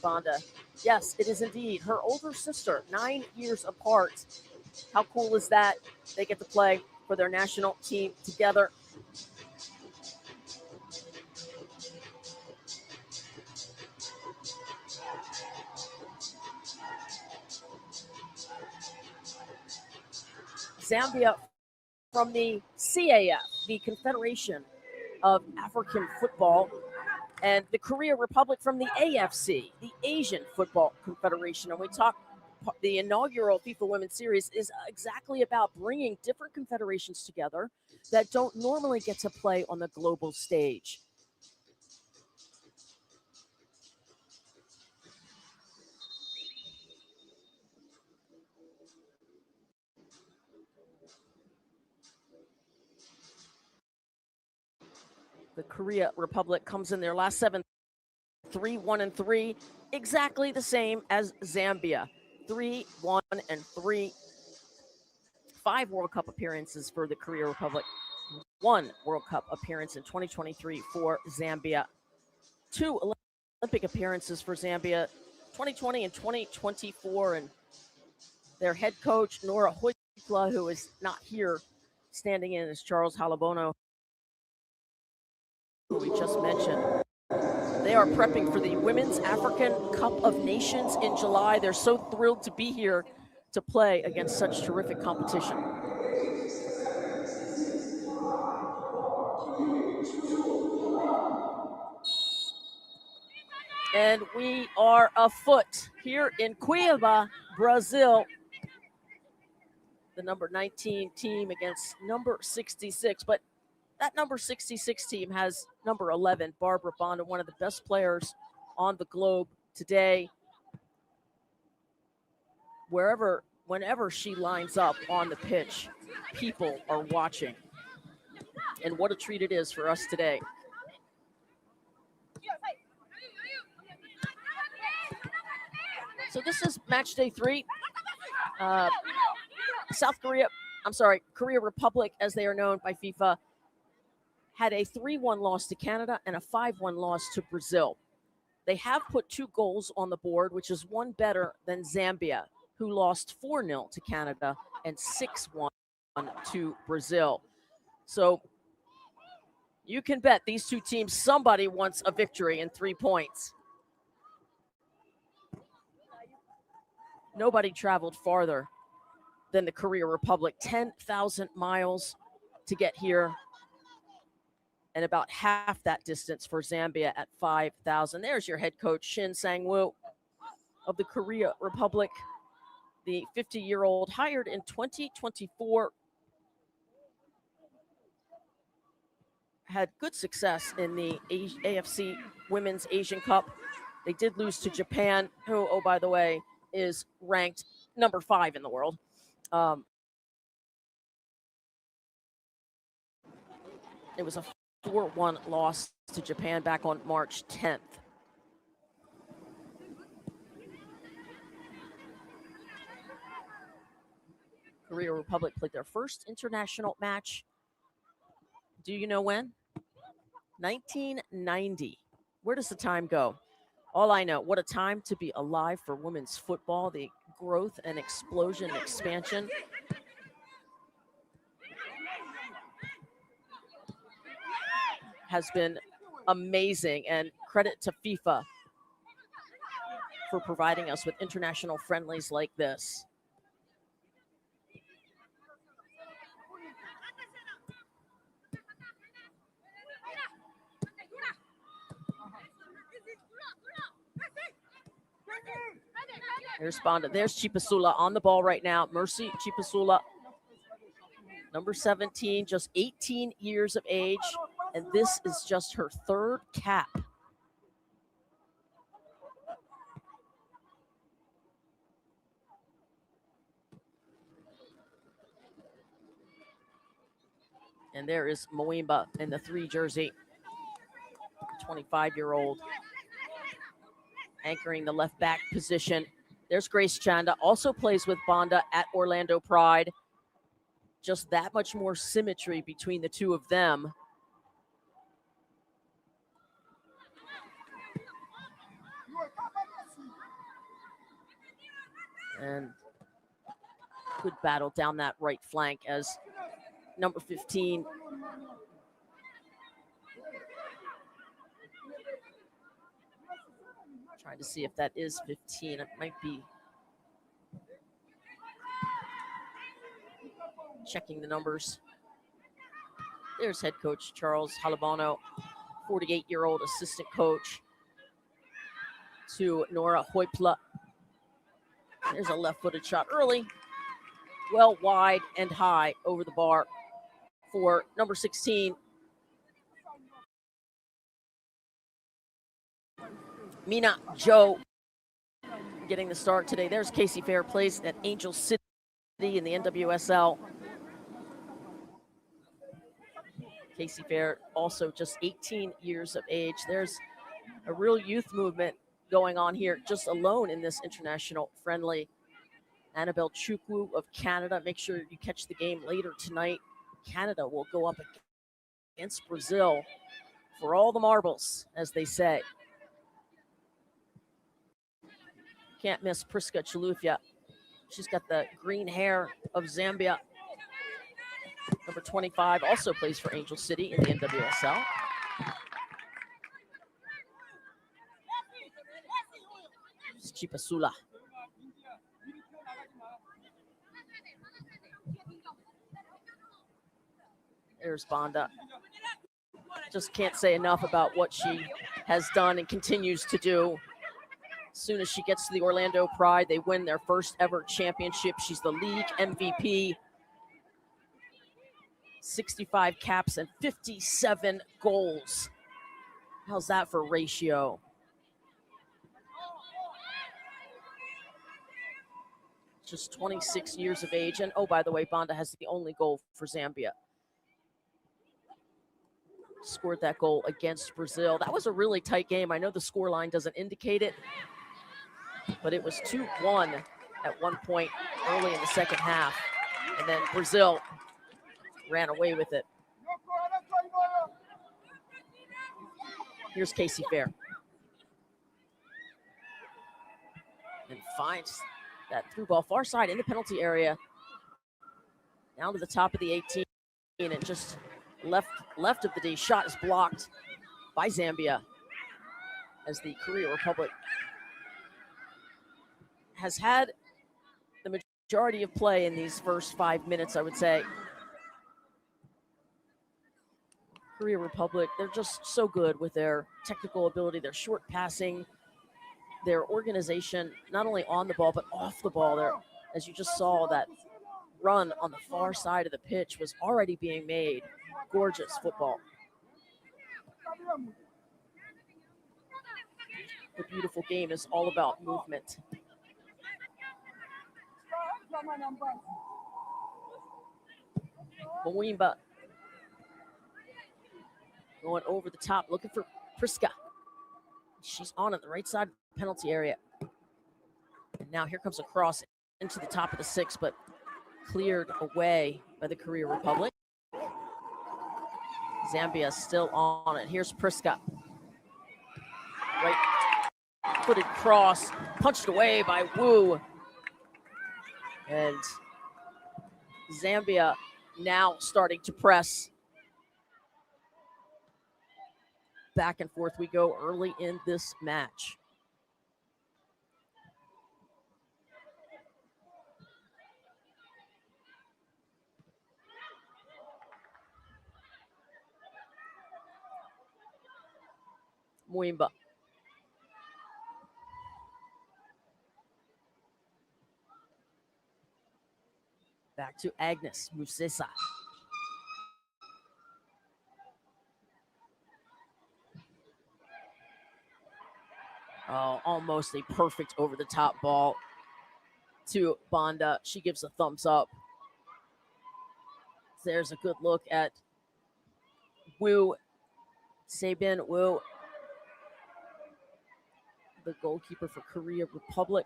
Banda. Yes, it is indeed her older sister, 9 years apart. How cool is that? They get to play for their national team together. Zambia from the CAF, the Confederation of African Football, and the Korea Republic from the AFC, the Asian Football Confederation. And we talk, the inaugural FIFA Women's Series is exactly about bringing different confederations together that don't normally get to play on the global stage. The Korea Republic comes in their last 7, 3-1-3, exactly the same as Zambia, 3-1-3. 5 World Cup appearances for the Korea Republic, 1 World Cup appearance in 2023 for Zambia, 2 Olympic appearances for Zambia, 2020 and 2024. And their head coach, Nora Hoikla, who is not here, standing in is Charles Halabono, who we just mentioned. They are prepping for the Women's African Cup of Nations in July. They're so thrilled to be here to play against such terrific competition. And we are afoot here in Cuiabá, Brazil. The number 19 team against number 66. But that number 66 team has number 11, Barbara Banda, one of the best players on the globe today. Whenever she lines up on the pitch, people are watching. And what a treat it is for us today. So this is match day 3. Korea Republic, as they are known by FIFA, had a 3-1 loss to Canada and a 5-1 loss to Brazil. They have put 2 goals on the board, which is one better than Zambia, who lost 4-0 to Canada and 6-1 to Brazil. So you can bet these 2 teams, somebody wants a victory in 3 points. Nobody traveled farther than the Korea Republic, 10,000 miles to get here, and about half that distance for Zambia at 5,000. There's your head coach, Shin Sang-woo of the Korea Republic, the 50-year-old, hired in 2024. Had good success in the AFC Women's Asian Cup. They did lose to Japan, who, oh, by the way, is ranked number 5 in the world. It was a 4-1 loss to Japan back on March 10th. Korea Republic played their first international match. Do you know when? 1990. Where does the time go? All I know, what a time to be alive for women's football, the growth and explosion and expansion. Has been amazing, and credit to FIFA for providing us with international friendlies like this. There's Banda. There's Chipasula on the ball right now. Mercy Chipasula, number 17, just 18 years of age, and this is just her 3rd cap. And there is Moimba in the 3 jersey, 25-year-old, anchoring the left back position. There's Grace Chanda, also plays with Banda at Orlando Pride. Just that much more symmetry between the 2 of them. And good battle down that right flank as number 15 trying to see if that is 15. It might be. Checking the numbers. There's head coach Charles Halibano, 48-year-old assistant coach to Nora Hoypla. There's a left-footed shot early. Well wide and high over the bar for number 16. Mina Joe getting the start today. There's Casey Fair, plays at Angel City in the NWSL. Casey Fair, also just 18 years of age. There's a real youth movement going on here, just alone in this international friendly. Annabelle Chukwu of Canada. Make sure you catch the game later tonight. Canada will go up against Brazil for all the marbles, as they say. Can't miss Priska Chilufya. She's got the green hair of Zambia. Number 25 also plays for Angel City in the NWSL. Chipasula. There's Banda. Just can't say enough about what she has done and continues to do. As soon as she gets to the Orlando Pride, they win their first ever championship. She's the league MVP. 65 caps and 57 goals. How's that for ratio? Just 26 years of age. And oh, by the way, Banda has the only goal for Zambia. Scored that goal against Brazil. That was a really tight game. I know the scoreline doesn't indicate it, but it was 2-1 at one point early in the second half. And then Brazil ran away with it. Here's Casey Fair. And finds that through ball far side in the penalty area. Down to the top of the 18 and just left of the D. Shot is blocked by Zambia as the Korea Republic has had the majority of play in these first 5 minutes, I would say. Korea Republic, they're just so good with their technical ability, their short passing, their organization, not only on the ball, but off the ball. There, as you just saw, that run on the far side of the pitch was already being made. Gorgeous football. The beautiful game is all about movement. Mwimba going over the top, looking for Priska. She's on the right side of the penalty area. And now here comes a cross into the top of the 6, but cleared away by the Korea Republic. Zambia still on it. Here's Priska. Right-footed cross, punched away by Wu. And Zambia now starting to press. Back and forth we go early in this match. Mwimba. Back to Agnes Musesa. Oh, almost a perfect over-the-top ball to Banda. She gives a thumbs up. There's a good look at Wu, Sabin Wu, the goalkeeper for Korea Republic.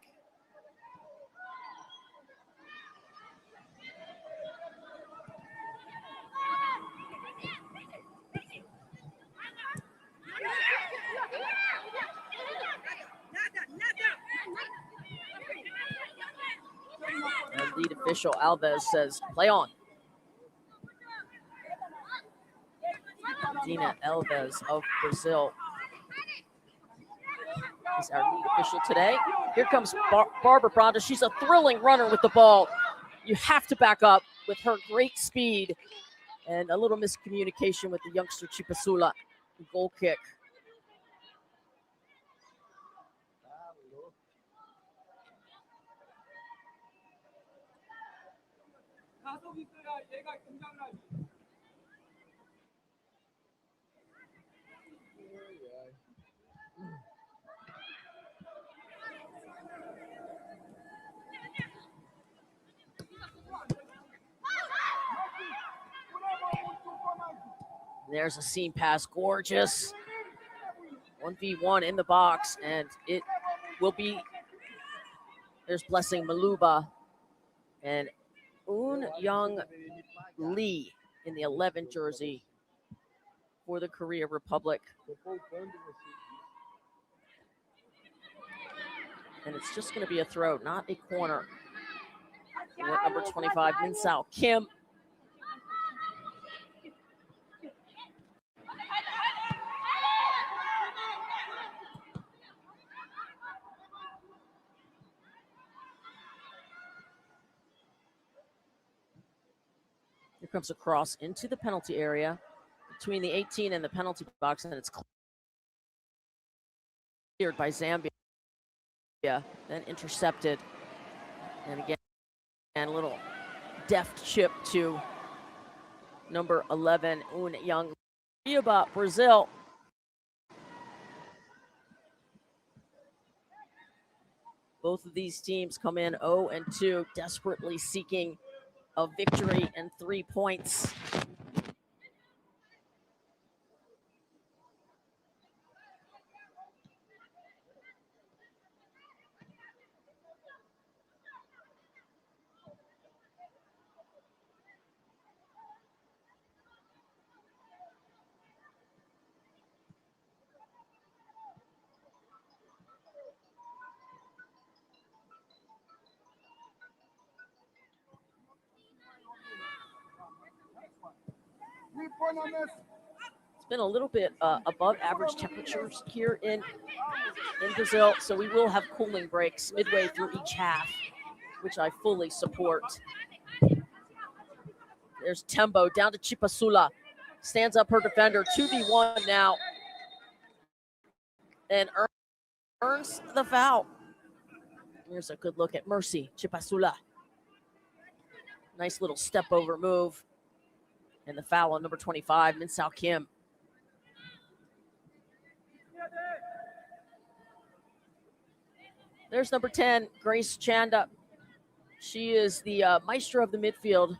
lead official Alves says, play on. Dina Alves of Brazil is our lead official today. Here comes Barbara Bronda. She's a thrilling runner with the ball. You have to back up with her great speed, and a little miscommunication with the youngster Chipasula. Goal kick. There's a seam pass, gorgeous. 1v1 in the box, and it will be, there's Blessing Maluba and Un Young Lee in the 11 jersey for the Korea Republic. And it's just going to be a throw, not a corner. For number 25, Min Sao Kim. Here comes a cross into the penalty area between the 18 and the penalty box, and it's cleared by Zambia, then intercepted. And again, a little deft chip to number 11, Un Young Cuba, Brazil. Both of these teams come in 0-2, desperately seeking a victory and 3 points. It's been a little bit above average temperatures here in Brazil, so we will have cooling breaks midway through each half, which I fully support. There's Tembo down to Chipasula. Stands up her defender, 2v1 now, and earns the foul. Here's a good look at Mercy Chipasula. Nice little step over move. And the foul on number 25, Min Sao Kim. There's number 10, Grace Chanda. She is the maestro of the midfield.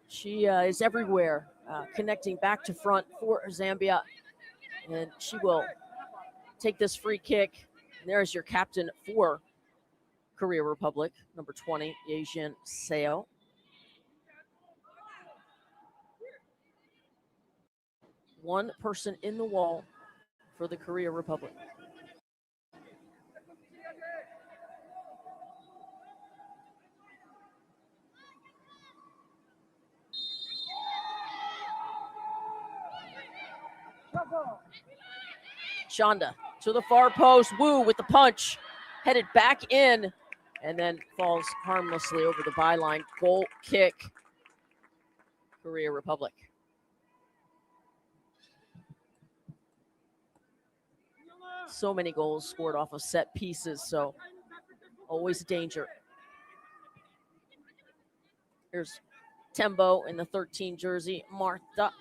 She is everywhere, connecting back to front for Zambia. And she will take this free kick. And there's your captain for Korea Republic, number 20, Yejin Seo. One person in the wall for the Korea Republic. Chanda to the far post. Wu with the punch. Headed back in and then falls harmlessly over the byline. Goal kick. Korea Republic. So many goals scored off of set pieces, so always danger. Here's Tembo in the 13 jersey. Martha.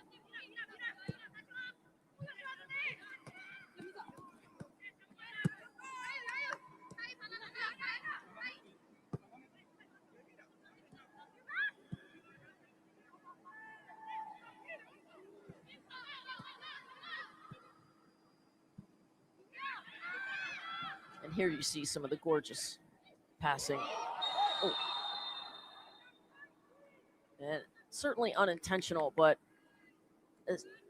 And here you see some of the gorgeous passing. Oh. And certainly unintentional, but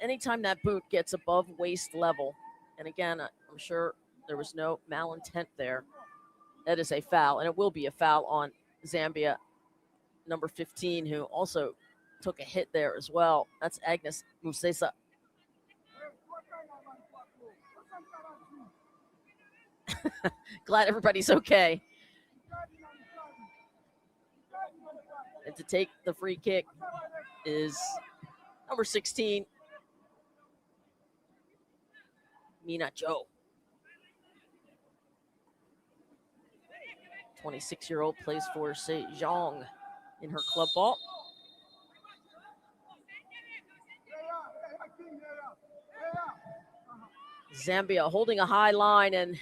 anytime that boot gets above waist level, and again, I'm sure there was no malintent there, that is a foul, and it will be a foul on Zambia number 15, who also took a hit there as well. That's Agnes Musesa. Glad everybody's okay. And to take the free kick is number 16, Mina Joe. 26-year-old plays for Sejong in her club ball. Zambia holding a high line, and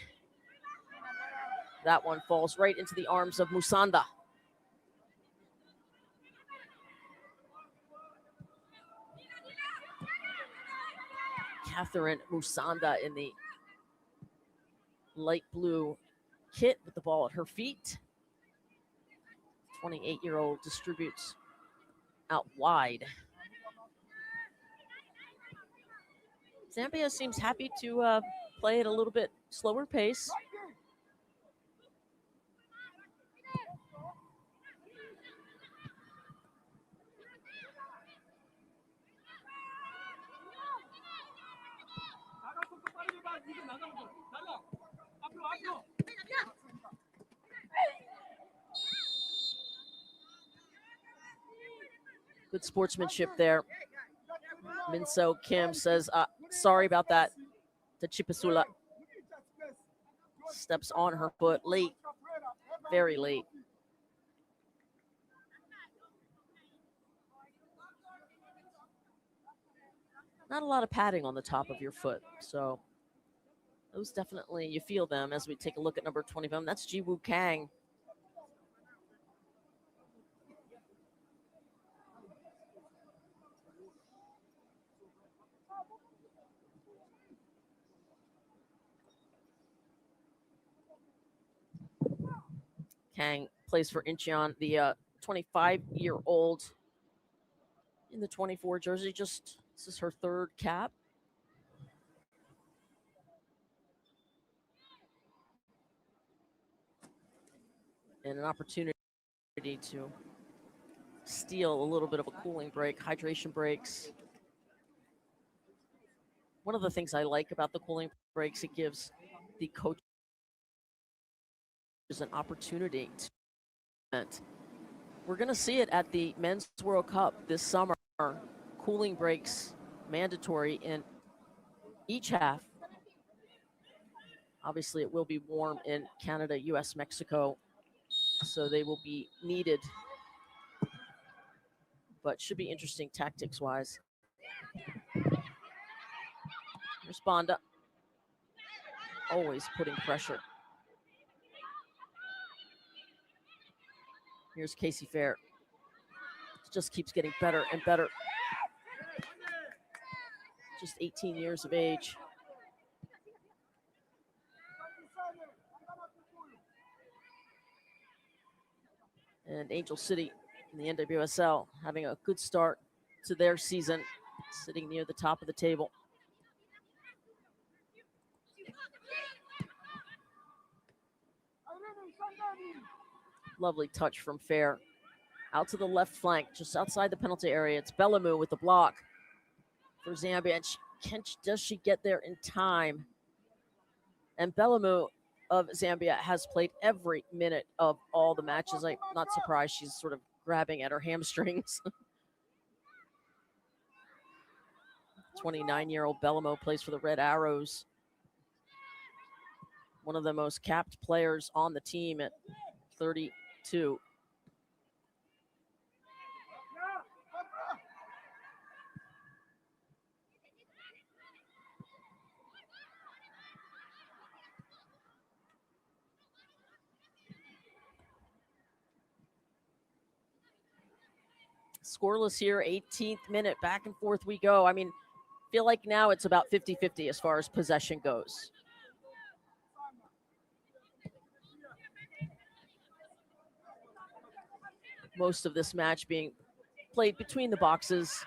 that one falls right into the arms of Musanda. Catherine Musanda in the light blue kit with the ball at her feet. 28-year-old distributes out wide. Zambia seems happy to play at a little bit slower pace. Good sportsmanship there. Minso Kim says, sorry about that to Chipasula. Steps on her foot late, very late. Not a lot of padding on the top of your foot, so those definitely, you feel them as we take a look at number 25. That's Jiwoo Kang. Kang plays for Incheon, the 25-year-old in the 24 jersey. This is her third cap. And an opportunity to steal a little bit of a cooling break, hydration breaks. One of the things I like about the cooling breaks, it gives the coaches an opportunity to. We're going to see it at the Men's World Cup this summer. Cooling breaks mandatory in each half. Obviously, it will be warm in Canada, US, Mexico, so they will be needed. But should be interesting tactics-wise. Responda. Always putting pressure. Here's Casey Fair. Just keeps getting better and better. Just 18 years of age. And Angel City in the NWSL having a good start to their season, sitting near the top of the table. Lovely touch from Fair. Out to the left flank, just outside the penalty area. It's Bellamu with the block for Zambia. And does she get there in time? And Bellamu of Zambia has played every minute of all the matches. I'm not surprised she's sort of grabbing at her hamstrings. 29-year-old Bellamu plays for the Red Arrows. One of the most capped players on the team at 32. Scoreless here, 18th minute, back and forth we go. I mean, feel like now it's about 50-50 as far as possession goes. Most of this match being played between the boxes.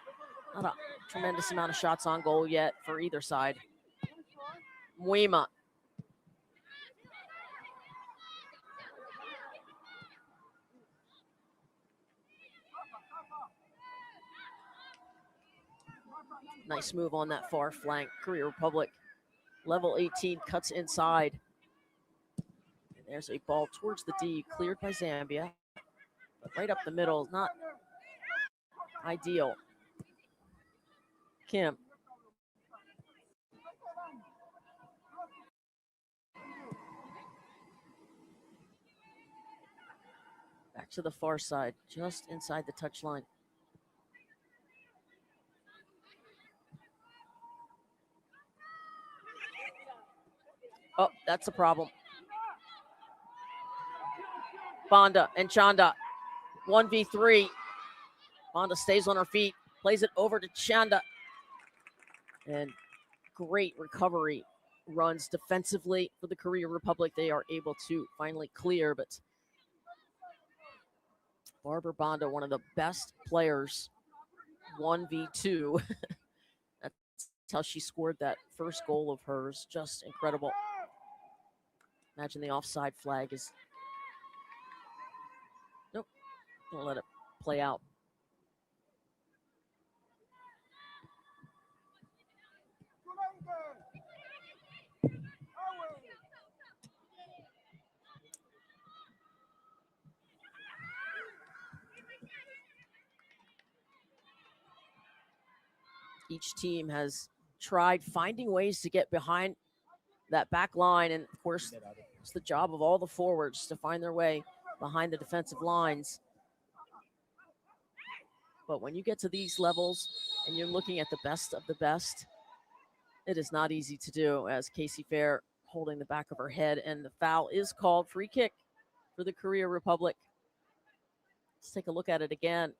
Not a tremendous amount of shots on goal yet for either side. Mwema. Nice move on that far flank. Korea Republic, level 18, cuts inside. And there's a ball towards the D, cleared by Zambia. But right up the middle, not ideal. Kim. Back to the far side, just inside the touchline. Oh, that's a problem. Banda and Chanda, 1v3. Banda stays on her feet, plays it over to Chanda. And great recovery runs defensively for the Korea Republic. They are able to finally clear, but Barbara Banda, one of the best players, 1v2. That's how she scored that first goal of hers. Just incredible. Imagine the offside flag is... Nope. We'll let it play out. Each team has tried finding ways to get behind that back line. And of course, it's the job of all the forwards to find their way behind the defensive lines. But when you get to these levels and you're looking at the best of the best, it is not easy to do, as Casey Fair holding the back of her head. And the foul is called. Free kick for the Korea Republic. Let's take a look at it again.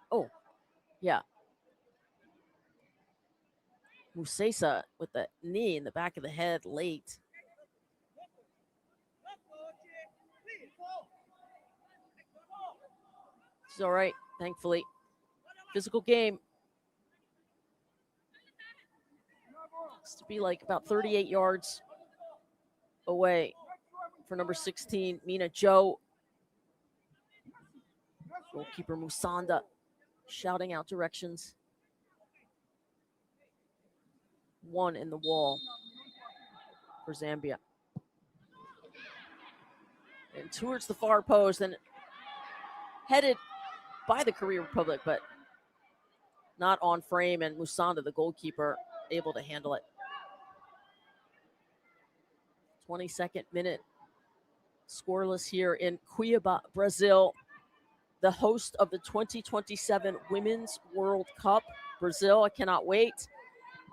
Oh, yeah. Musesa with the knee in the back of the head late. It's all right, thankfully. Physical game. It's to be like about 38 yards away for number 16, Mina Joe. Goalkeeper Musanda shouting out directions. One in the wall for Zambia. And towards the far post, and headed by the Korea Republic, but not on frame, and Musanda, the goalkeeper, able to handle it. 22nd minute. Scoreless here in Cuiabá, Brazil. The host of the 2027 Women's World Cup. Brazil, I cannot wait.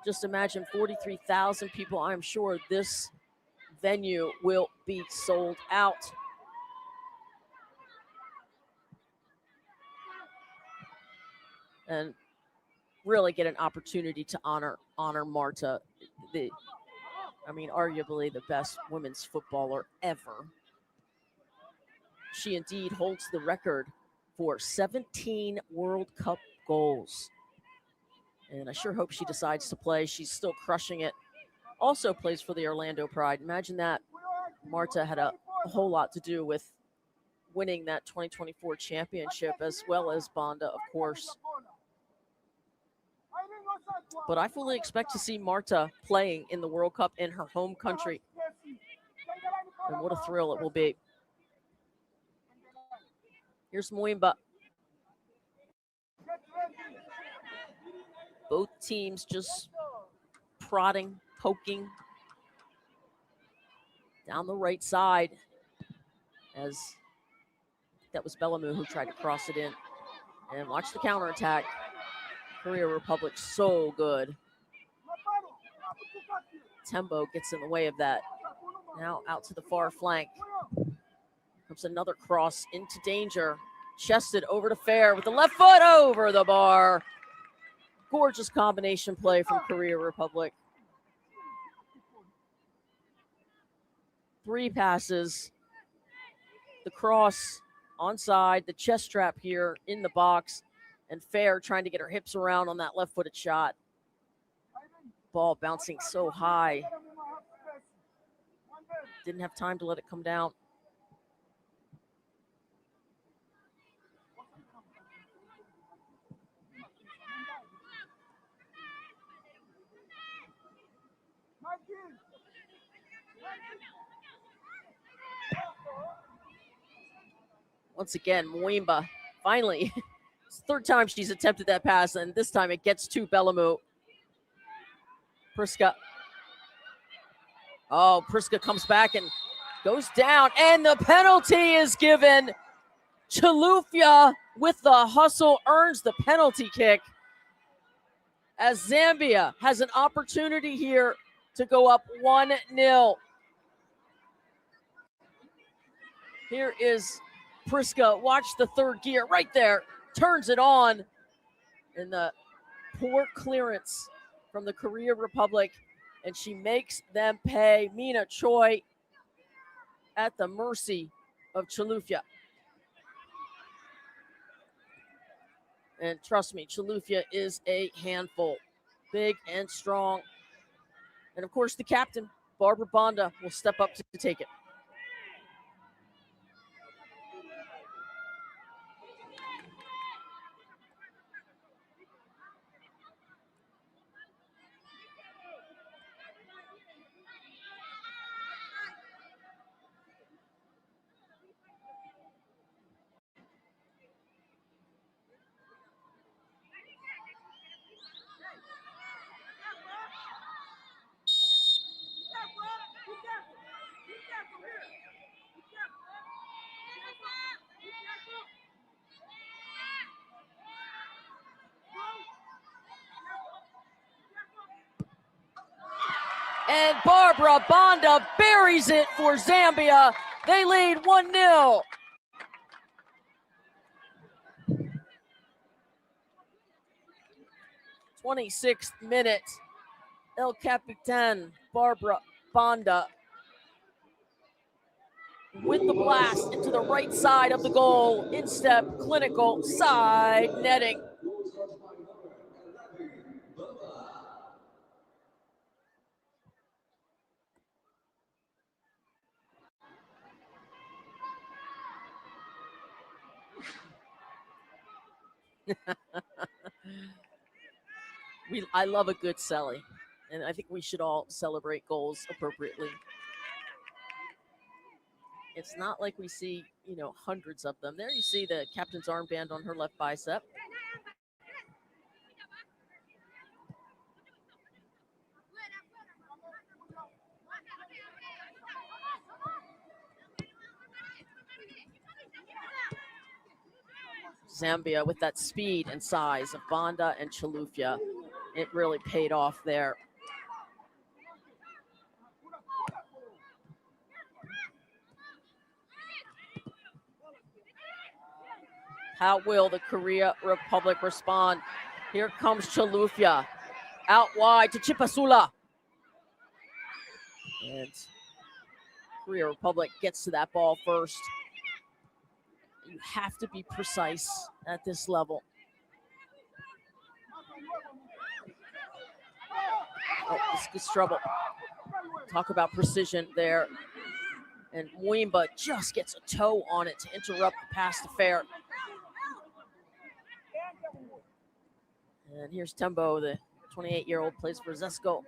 Just imagine 43,000 people. I'm sure this venue will be sold out. And really get an opportunity to honor Marta, arguably the best women's footballer ever. She indeed holds the record for 17 World Cup goals. And I sure hope she decides to play. She's still crushing it. Also plays for the Orlando Pride. Imagine that. Marta had a whole lot to do with winning that 2024 championship, as well as Banda, of course. But I fully expect to see Marta playing in the World Cup in her home country. And what a thrill it will be. Here's Muimba. Both teams just prodding, poking down the right side, as that was Bellamu who tried to cross it in. And watch the counterattack. Korea Republic so good. Tembo gets in the way of that. Now out to the far flank. Comes another cross into danger. Chested over to Fair with the left foot over the bar. Gorgeous combination play from Korea Republic. 3 passes. The cross onside, the chest trap here in the box, and Fair trying to get her hips around on that left-footed shot. Ball bouncing so high. Didn't have time to let it come down. Once again, Mwimba finally, it's the third time she's attempted that pass, and this time it gets to Belamu. Priska. Oh, Priska comes back and goes down, and the penalty is given. Chilufya with the hustle earns the penalty kick as Zambia has an opportunity here to go up 1-0. Here is Priska. Watch the third gear right there. Turns it on. And the poor clearance from the Korea Republic. And she makes them pay. Mina Choi at the mercy of Chilufya. And trust me, Chilufya is a handful. Big and strong. And of course, the captain, Barbara Bonda, will step up to take it. And Barbara Bonda buries it for Zambia. They lead 1-0. '26th minute. El Capitan Barbara Bonda with the blast into the right side of the goal. Instep, clinical, side netting. I love a good celly, and I think we should all celebrate goals appropriately. It's not like we see, hundreds of them. There you see the captain's armband on her left bicep. Zambia with that speed and size of Bonda and Chilufya. It really paid off there. How will the Korea Republic respond? Here comes Chilufya. Out wide to Chipasula. And Korea Republic gets to that ball first. You have to be precise at this level. Oh, this is trouble. Talk about precision there. And Mwimba just gets a toe on it to interrupt the pass to Fair. And here's Tembo, the 28-year-old, plays for Zesco.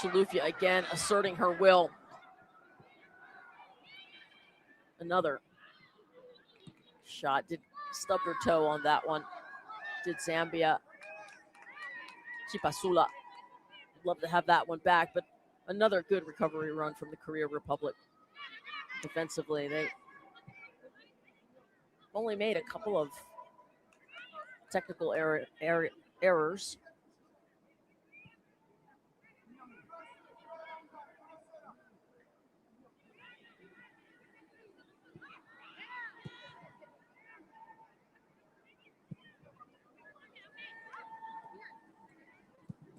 Chilufya again asserting her will. Another shot. Stubbed her toe on that one. Did Zambia. Chipasula. Love to have that one back, but another good recovery run from the Korea Republic. Defensively, they only made a couple of technical errors.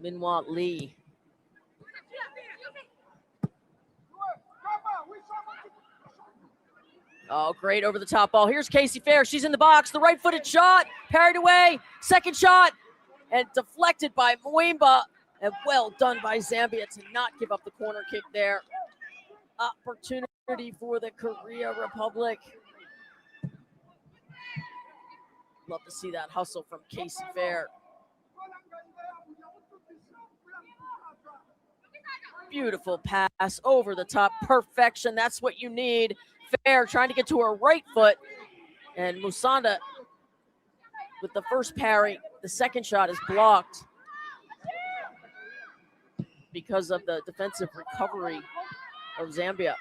Minwa Lee. Oh, great over the top ball. Here's Casey Fair. She's in the box. The right-footed shot. Parried away. Second shot. and deflected by Mwimba. And well done by Zambia to not give up the corner kick there. Opportunity for the Korea Republic. Love to see that hustle from Casey Fair. Beautiful pass over the top. Perfection. That's what you need. Fair trying to get to her right foot. And Musonda with the first parry. The second shot is blocked because of the defensive recovery of Zambia.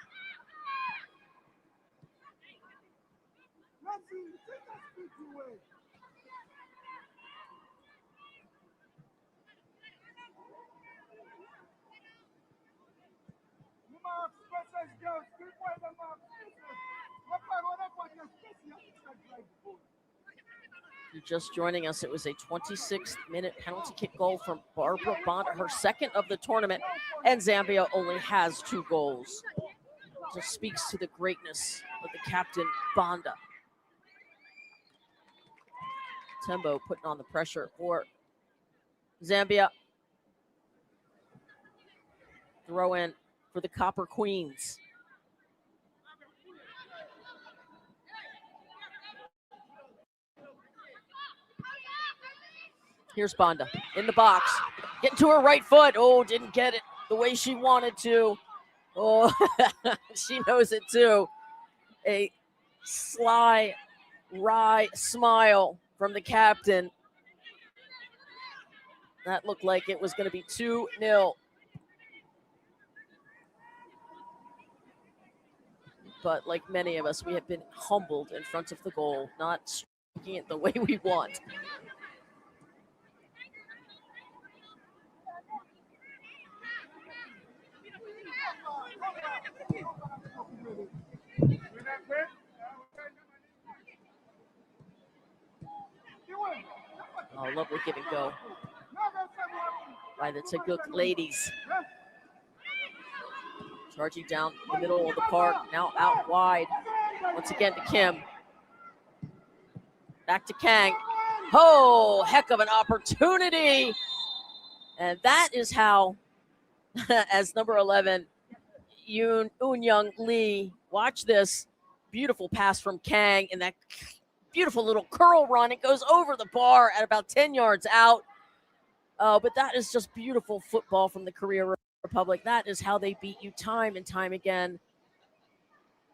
You're just joining us. It was a 26-minute penalty kick goal from Barbara Bonda, her second of the tournament, and Zambia only has 2 goals. Just speaks to the greatness of the captain, Bonda. Tembo putting on the pressure for Zambia. Throw in for the Copper Queens. Here's Bonda in the box. Getting to her right foot. Oh, didn't get it the way she wanted to. Oh, she knows it too. A sly, wry smile from the captain. That looked like it was going to be 2-0. But like many of us, we have been humbled in front of the goal, not striking it the way we want. Oh, lovely give and go by the Taguk ladies. Charging down the middle of the park, now out wide. Once again to Kim. Back to Kang. Oh, heck of an opportunity. And that is how, as number 11, Eun-young Lee, watch this. Beautiful pass from Kang and that beautiful little curl run. It goes over the bar at about 10 yards out. But that is just beautiful football from the Korea Republic. That is how they beat you time and time again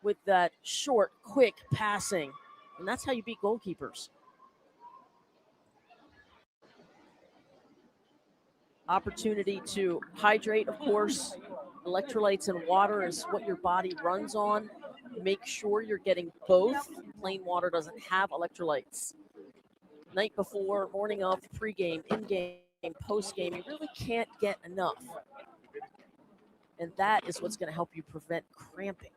with that short, quick passing. And that's how you beat goalkeepers. Opportunity to hydrate, of course. Electrolytes and water is what your body runs on. Make sure you're getting both. Plain water doesn't have electrolytes. Night before, morning of, pregame, in-game, post-game, you really can't get enough. And that is what's going to help you prevent cramping,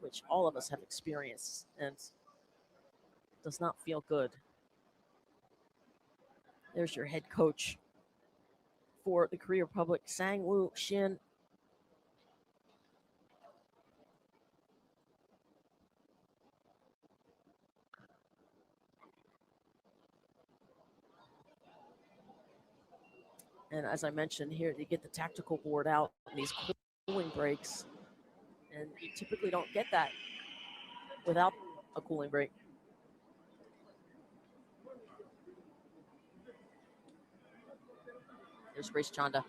which all of us have experienced and does not feel good. There's your head coach for the Korea Republic, Sang-woo Shin. And as I mentioned here, you get the tactical board out in these cooling breaks. And you typically don't get that without a cooling break. There's Grace Chanda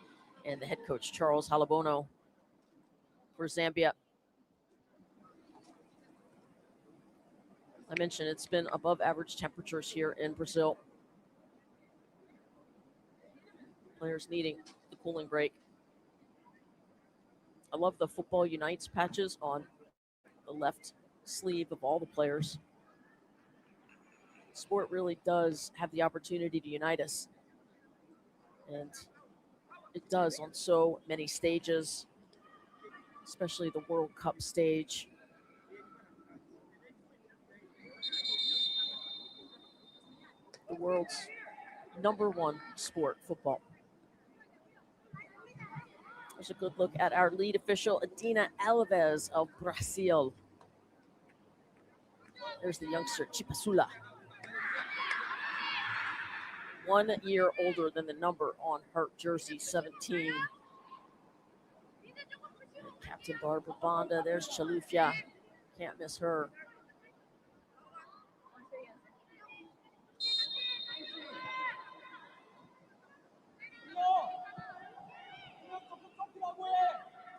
and the head coach, Charles Halabono, for Zambia. I mentioned it's been above average temperatures here in Brazil. Players needing the cooling break. I love the Football Unites patches on the left sleeve of all the players. Sport really does have the opportunity to unite us. And it does on so many stages, especially the World Cup stage. The world's #1 sport, football. There's a good look at our lead official, Adina Alves of Brazil. There's the youngster, Chipasula. 1 year older than the number on her jersey, 17. And Captain Barbara Banda, there's Chalufya. Can't miss her.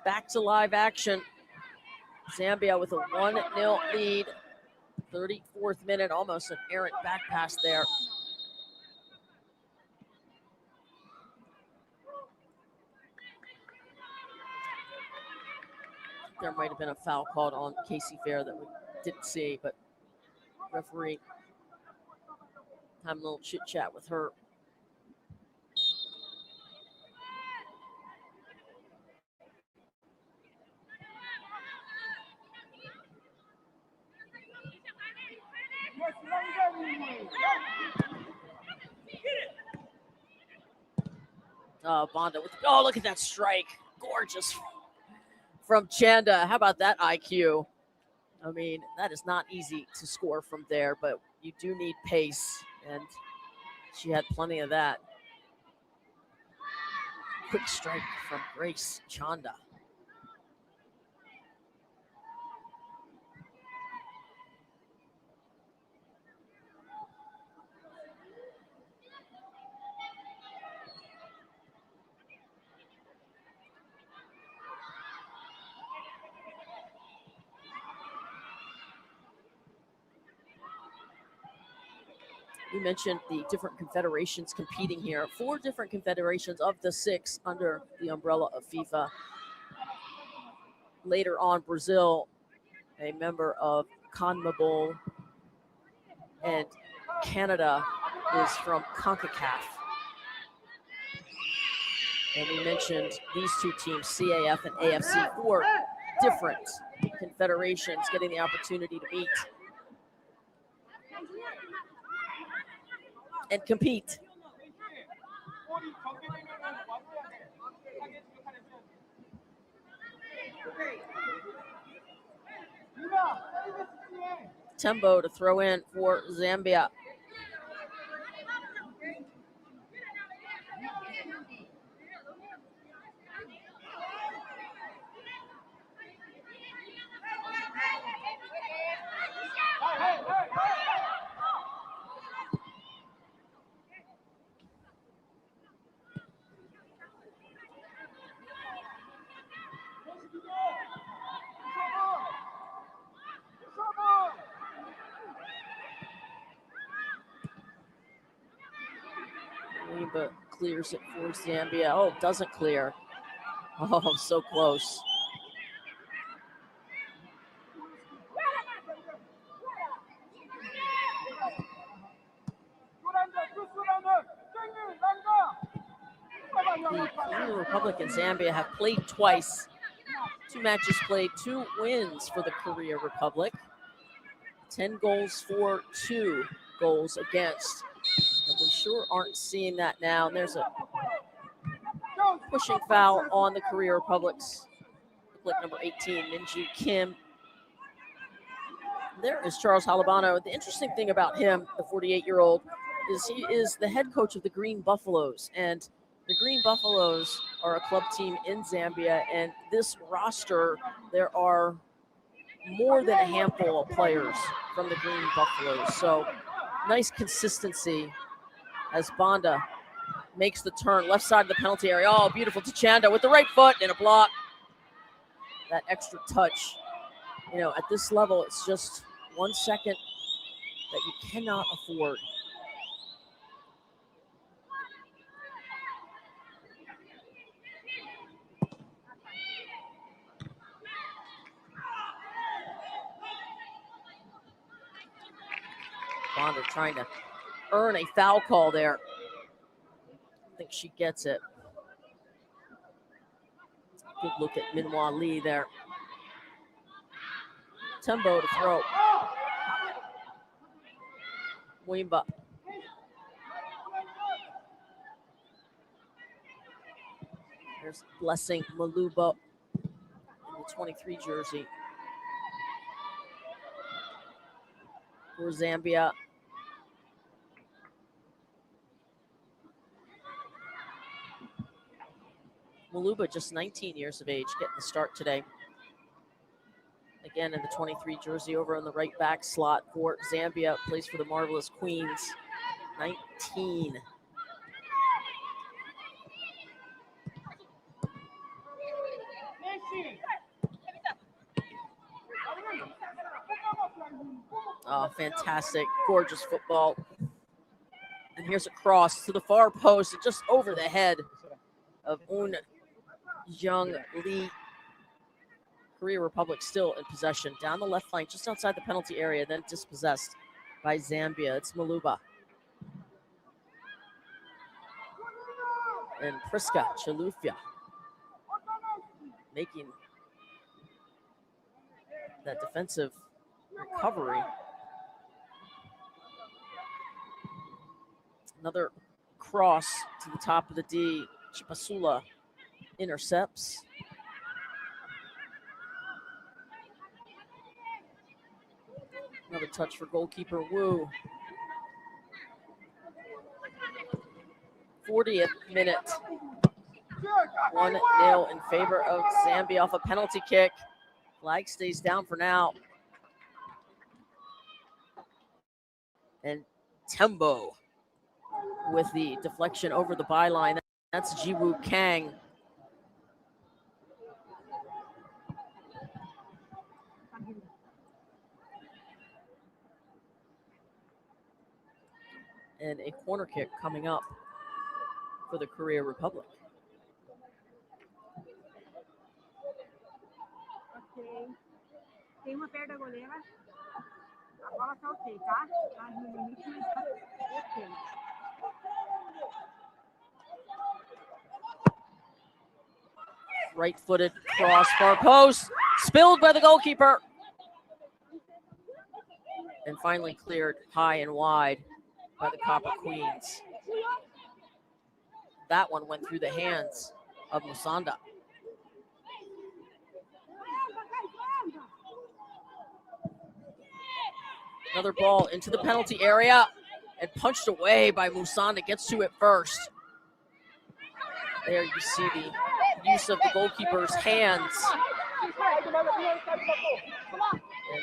Back to live action. Zambia with a 1-0 lead. 34th minute, almost an errant back pass there. There might have been a foul called on Casey Fair that we didn't see, but referee having a little chit chat with her. Banda with, oh, look at that strike. Gorgeous from Chanda. How about that IQ? I mean, that is not easy to score from there, but you do need pace, and she had plenty of that. Quick strike from Grace Chanda. We mentioned the different confederations competing here. 4 different confederations of the 6 under the umbrella of FIFA. Later on, Brazil, a member of CONMEBOL, and Canada is from CONCACAF. And we mentioned these 2 teams, CAF and AFC, 4 different confederations getting the opportunity to meet and compete. Tembo to throw in for Zambia. But clears it for Zambia. Oh, doesn't clear. Oh, so close. The Korean Republic and Zambia have played twice. 2 matches played, 2 wins for the Korea Republic. 10 goals for, 2 goals against. And we sure aren't seeing that now. And there's a pushing foul on the Korea Republic's number 18, Minji Kim. There is Charles Halabano. The interesting thing about him, the 48-year-old, is he is the head coach of the Green Buffaloes. And the Green Buffaloes are a club team in Zambia. And this roster, there are more than a handful of players from the Green Buffaloes. So nice consistency as Banda makes the turn left side of the penalty area. Oh, beautiful to Chanda with the right foot and a block. That extra touch. You know, at this level, it's just 1 second that you cannot afford. Banda trying to earn a foul call there. I think she gets it. Good look at Minhwa Lee there. Tembo to throw. Wimba. There's Blessing Maluba in the 23 jersey for Zambia. Maluba, just 19 years of age, getting the start today. Again, in the 23 jersey over on the right back slot for Zambia, plays for the Marvelous Queens. 19. Oh, fantastic, gorgeous football. And here's a cross to the far post, just over the head of Un Young Lee. Korea Republic still in possession. Down the left flank, just outside the penalty area, then dispossessed by Zambia. It's Maluba. And Priska Chalufia making that defensive recovery. Another cross to the top of the D. Chipasula intercepts. Another touch for goalkeeper Wu. 40th minute. 1-0 in favor of Zambia off a penalty kick. Flag stays down for now. And Tembo with the deflection over the byline. That's Jiwoo Kang. And a corner kick coming up for the Korea Republic. Ok. Tem uma perda da goleira. A bola tá ok, tá? Tá no limite, mas tá ok. Right-footed cross, far post, spilled by the goalkeeper. And finally cleared high and wide by the Copper Queens. That one went through the hands of Musonda. Another ball into the penalty area and punched away by Musonda. Gets to it first. There you see the use of the goalkeeper's hands. And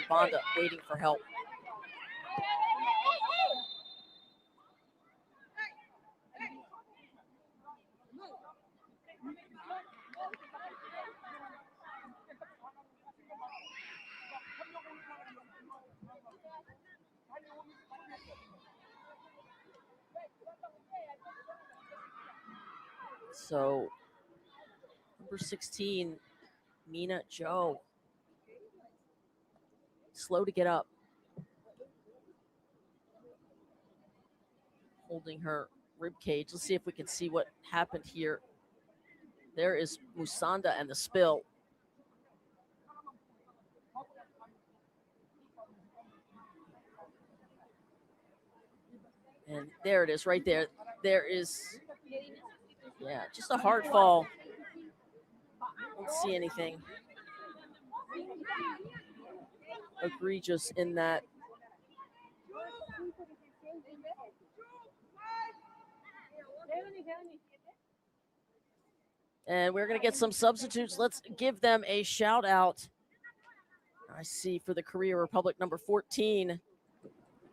Banda waiting for help. So, number 16, Mina Joe. Slow to get up. Holding her rib cage. Let's see if we can see what happened here. There is Musonda and the spill. And there it is right there. There is, yeah, just a hard fall. Don't see anything egregious in that. And we're going to get some substitutes. Let's give them a shout out. I see for the Korea Republic, number 14.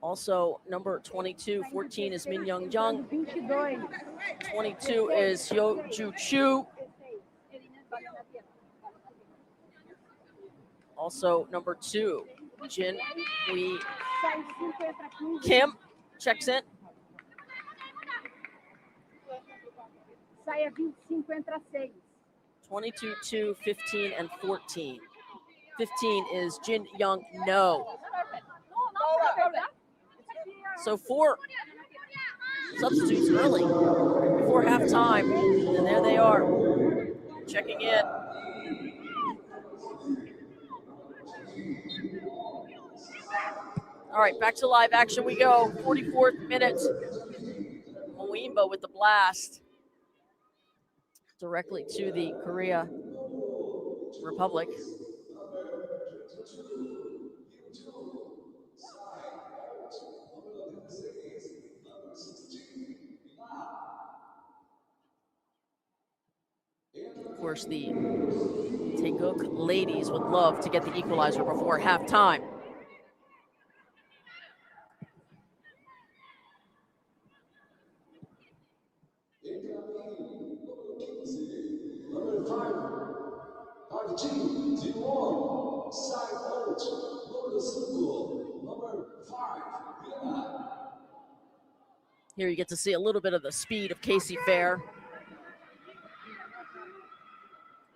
Also, number 22, 14 is Min Young Jung. 22 is Hyo Ju Chu. Also, number 2, Jin Wee Kim checks in. Saia 25, entra 6. 22, 2, 15, and 14. 15 is Jin Young No. So 4 substitutes early, right before halftime, and there they are, checking in. All right, back to live action we go. 44th minute. Moimba with the blast directly to the Korea Republic. course, the Taeguk ladies would love to get the equalizer before halftime. Here you get to see a little bit of the speed of Casey Fair.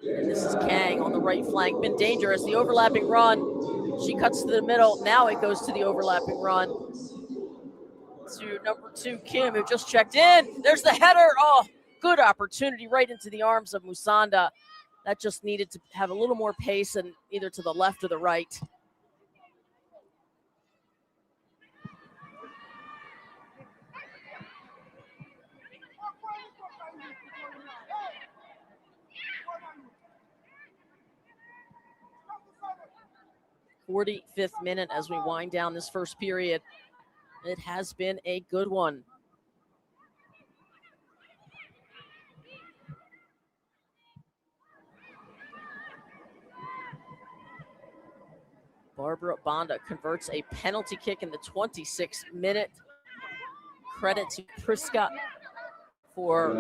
And this is Kang on the right flank. Been dangerous. The overlapping run. She cuts to the middle. Now it goes to the overlapping run. To number 2, Kim, who just checked in. There's the header. Oh, good opportunity right into the arms of Musonda. That just needed to have a little more pace and either to the left or the right. '45th minute as we wind down this first period. It has been a good one. Barbara Bonda converts a penalty kick in the 26th minute. Credit to Priska for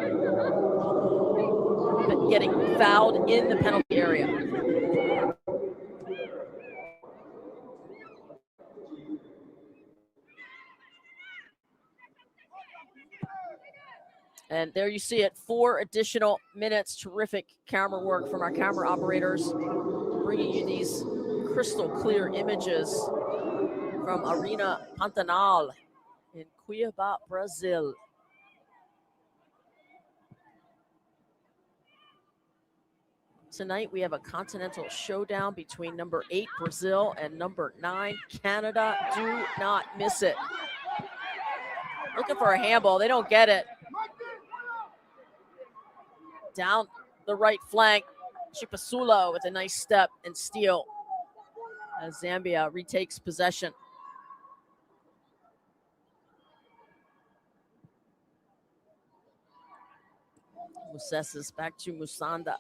getting fouled in the penalty area. And there you see it, 4 additional minutes. Terrific camera work from our camera operators, bringing you these crystal clear images from Arena Pantanal in Cuiabá, Brazil. Tonight we have a continental showdown between number 8, Brazil, and number 9, Canada. Do not miss it. Looking for a handball. They don't get it. Down the right flank, Chipasula with a nice step and steal as Zambia retakes possession. Musesas back to Musonda.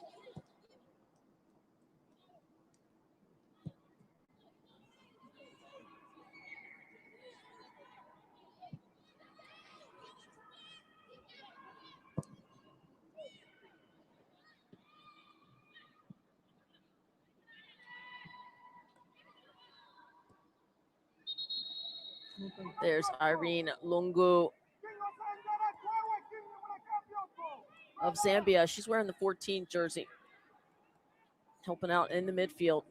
There's Irene Lungu of Zambia. She's wearing the 14 jersey, helping out in the midfield.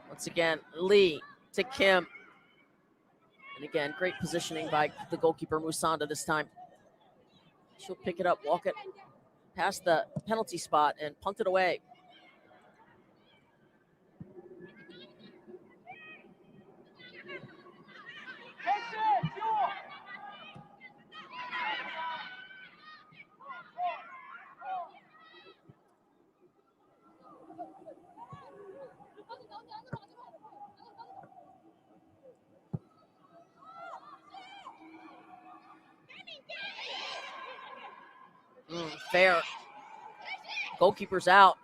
Once again, Lee to Kim. And again, great positioning by the goalkeeper, Musonda, this time. She'll pick it up, walk it past the penalty spot, and punt it away. Fair. Goalkeeper's out.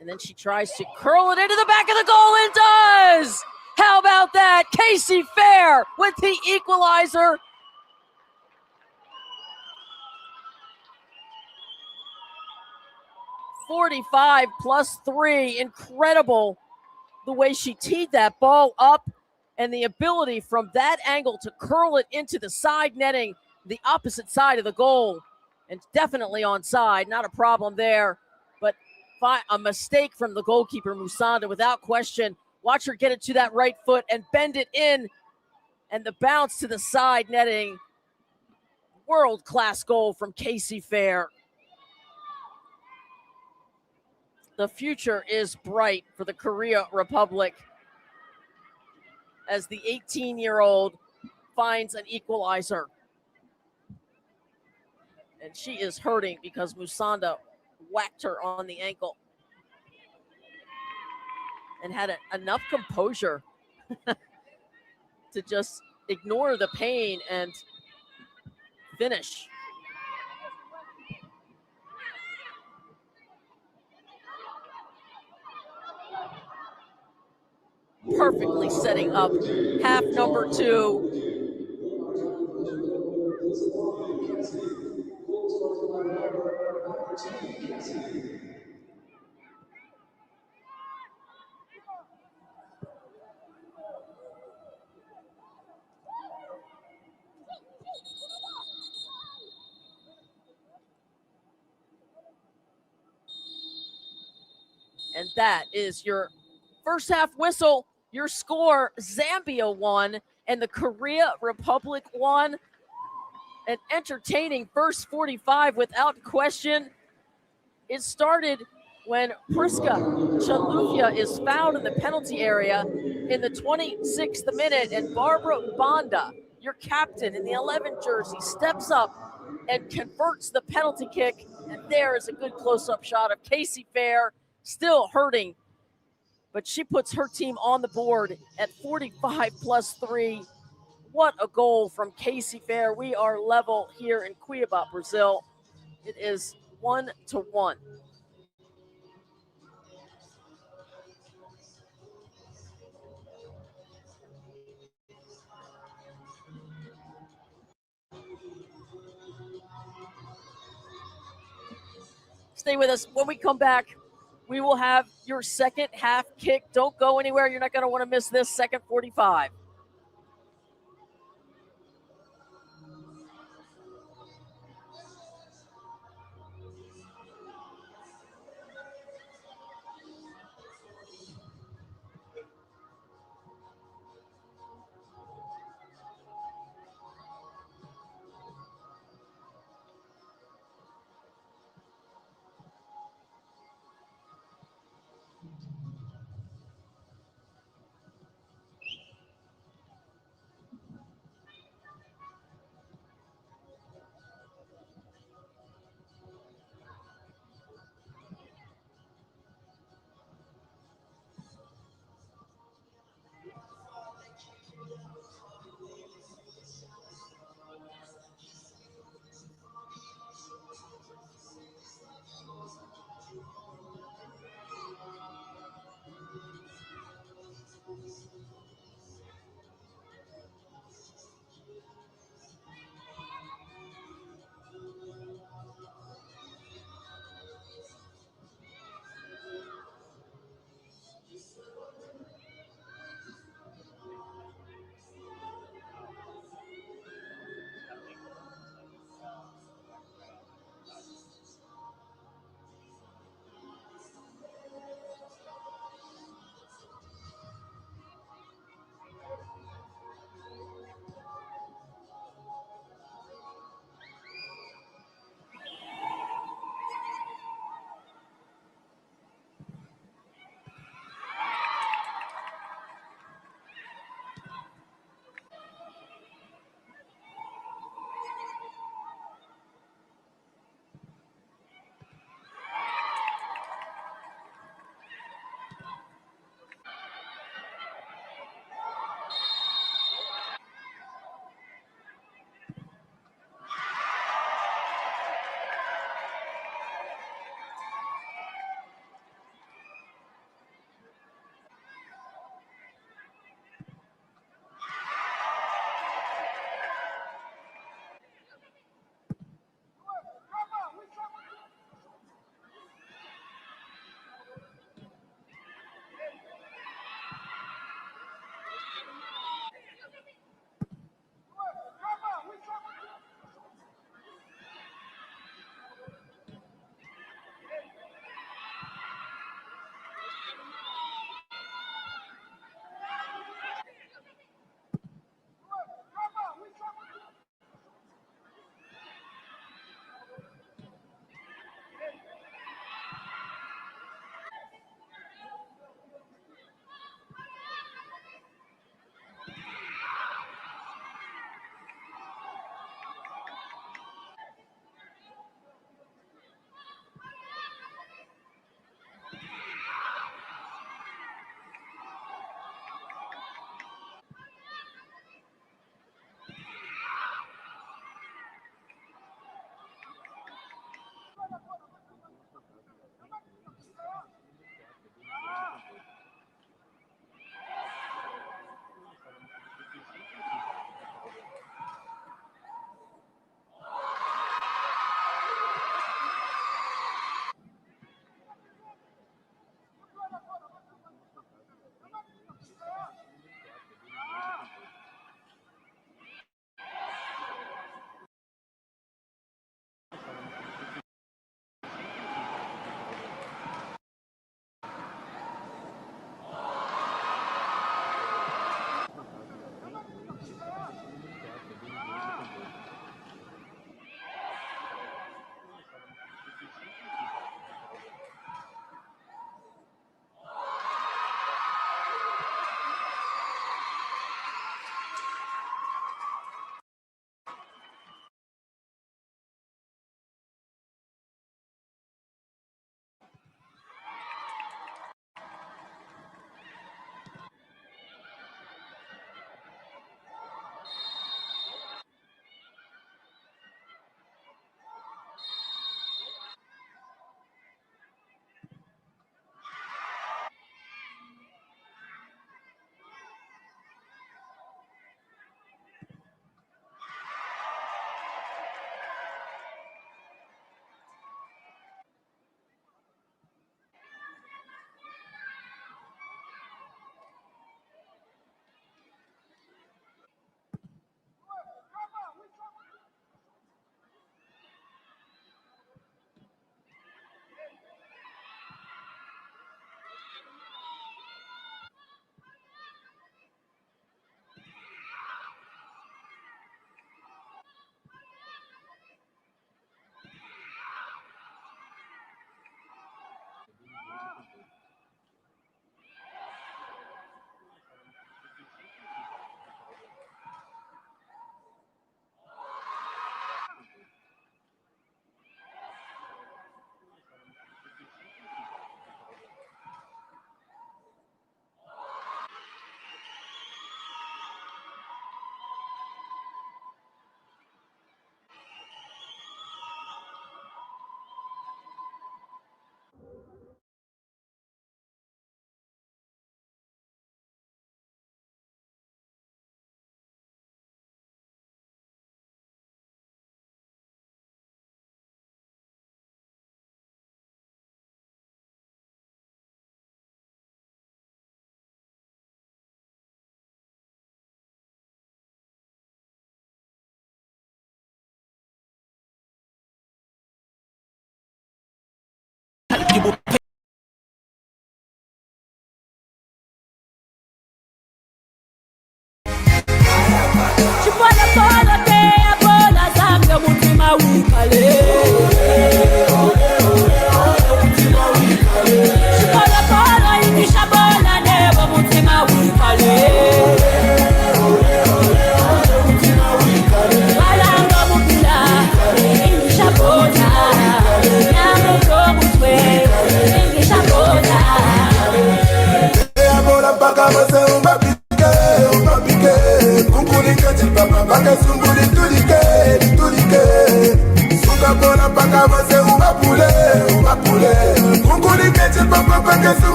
And then she tries to curl it into the back of the goal and does! How about that? Casey Fair with the equalizer. +45 +3. Incredible the way she teed that ball up and the ability from that angle to curl it into the side netting, the opposite side of the goal. And definitely onside, not a problem there. But a mistake from the goalkeeper, Musonda, without question. Watch her get it to that right foot and bend it in. And the bounce to the side netting. World-class goal from Casey Fair. The future is bright for the Korea Republic as the 18-year-old finds an equalizer. And she is hurting because Musonda whacked her on the ankle. and had enough composure to just ignore the pain and finish. Perfectly setting up half number 2. And that is your first half whistle. Your score: Zambia won and the Korea Republic won. An entertaining first 45 without question. It started when Priska Chalufya is fouled in the penalty area in the 26th minute, and Barbara Bonda, your captain in the 11 jersey, steps up and converts the penalty kick. And there is a good close-up shot of Casey Fair, still hurting, but she puts her team on the board at 45+3. What a goal from Casey Fair. We are level here in Cuiabá, Brazil. It is 1-1. Stay with us. When we come back, we will have your second half kick. Don't go anywhere. You're not going to want to miss this second 45.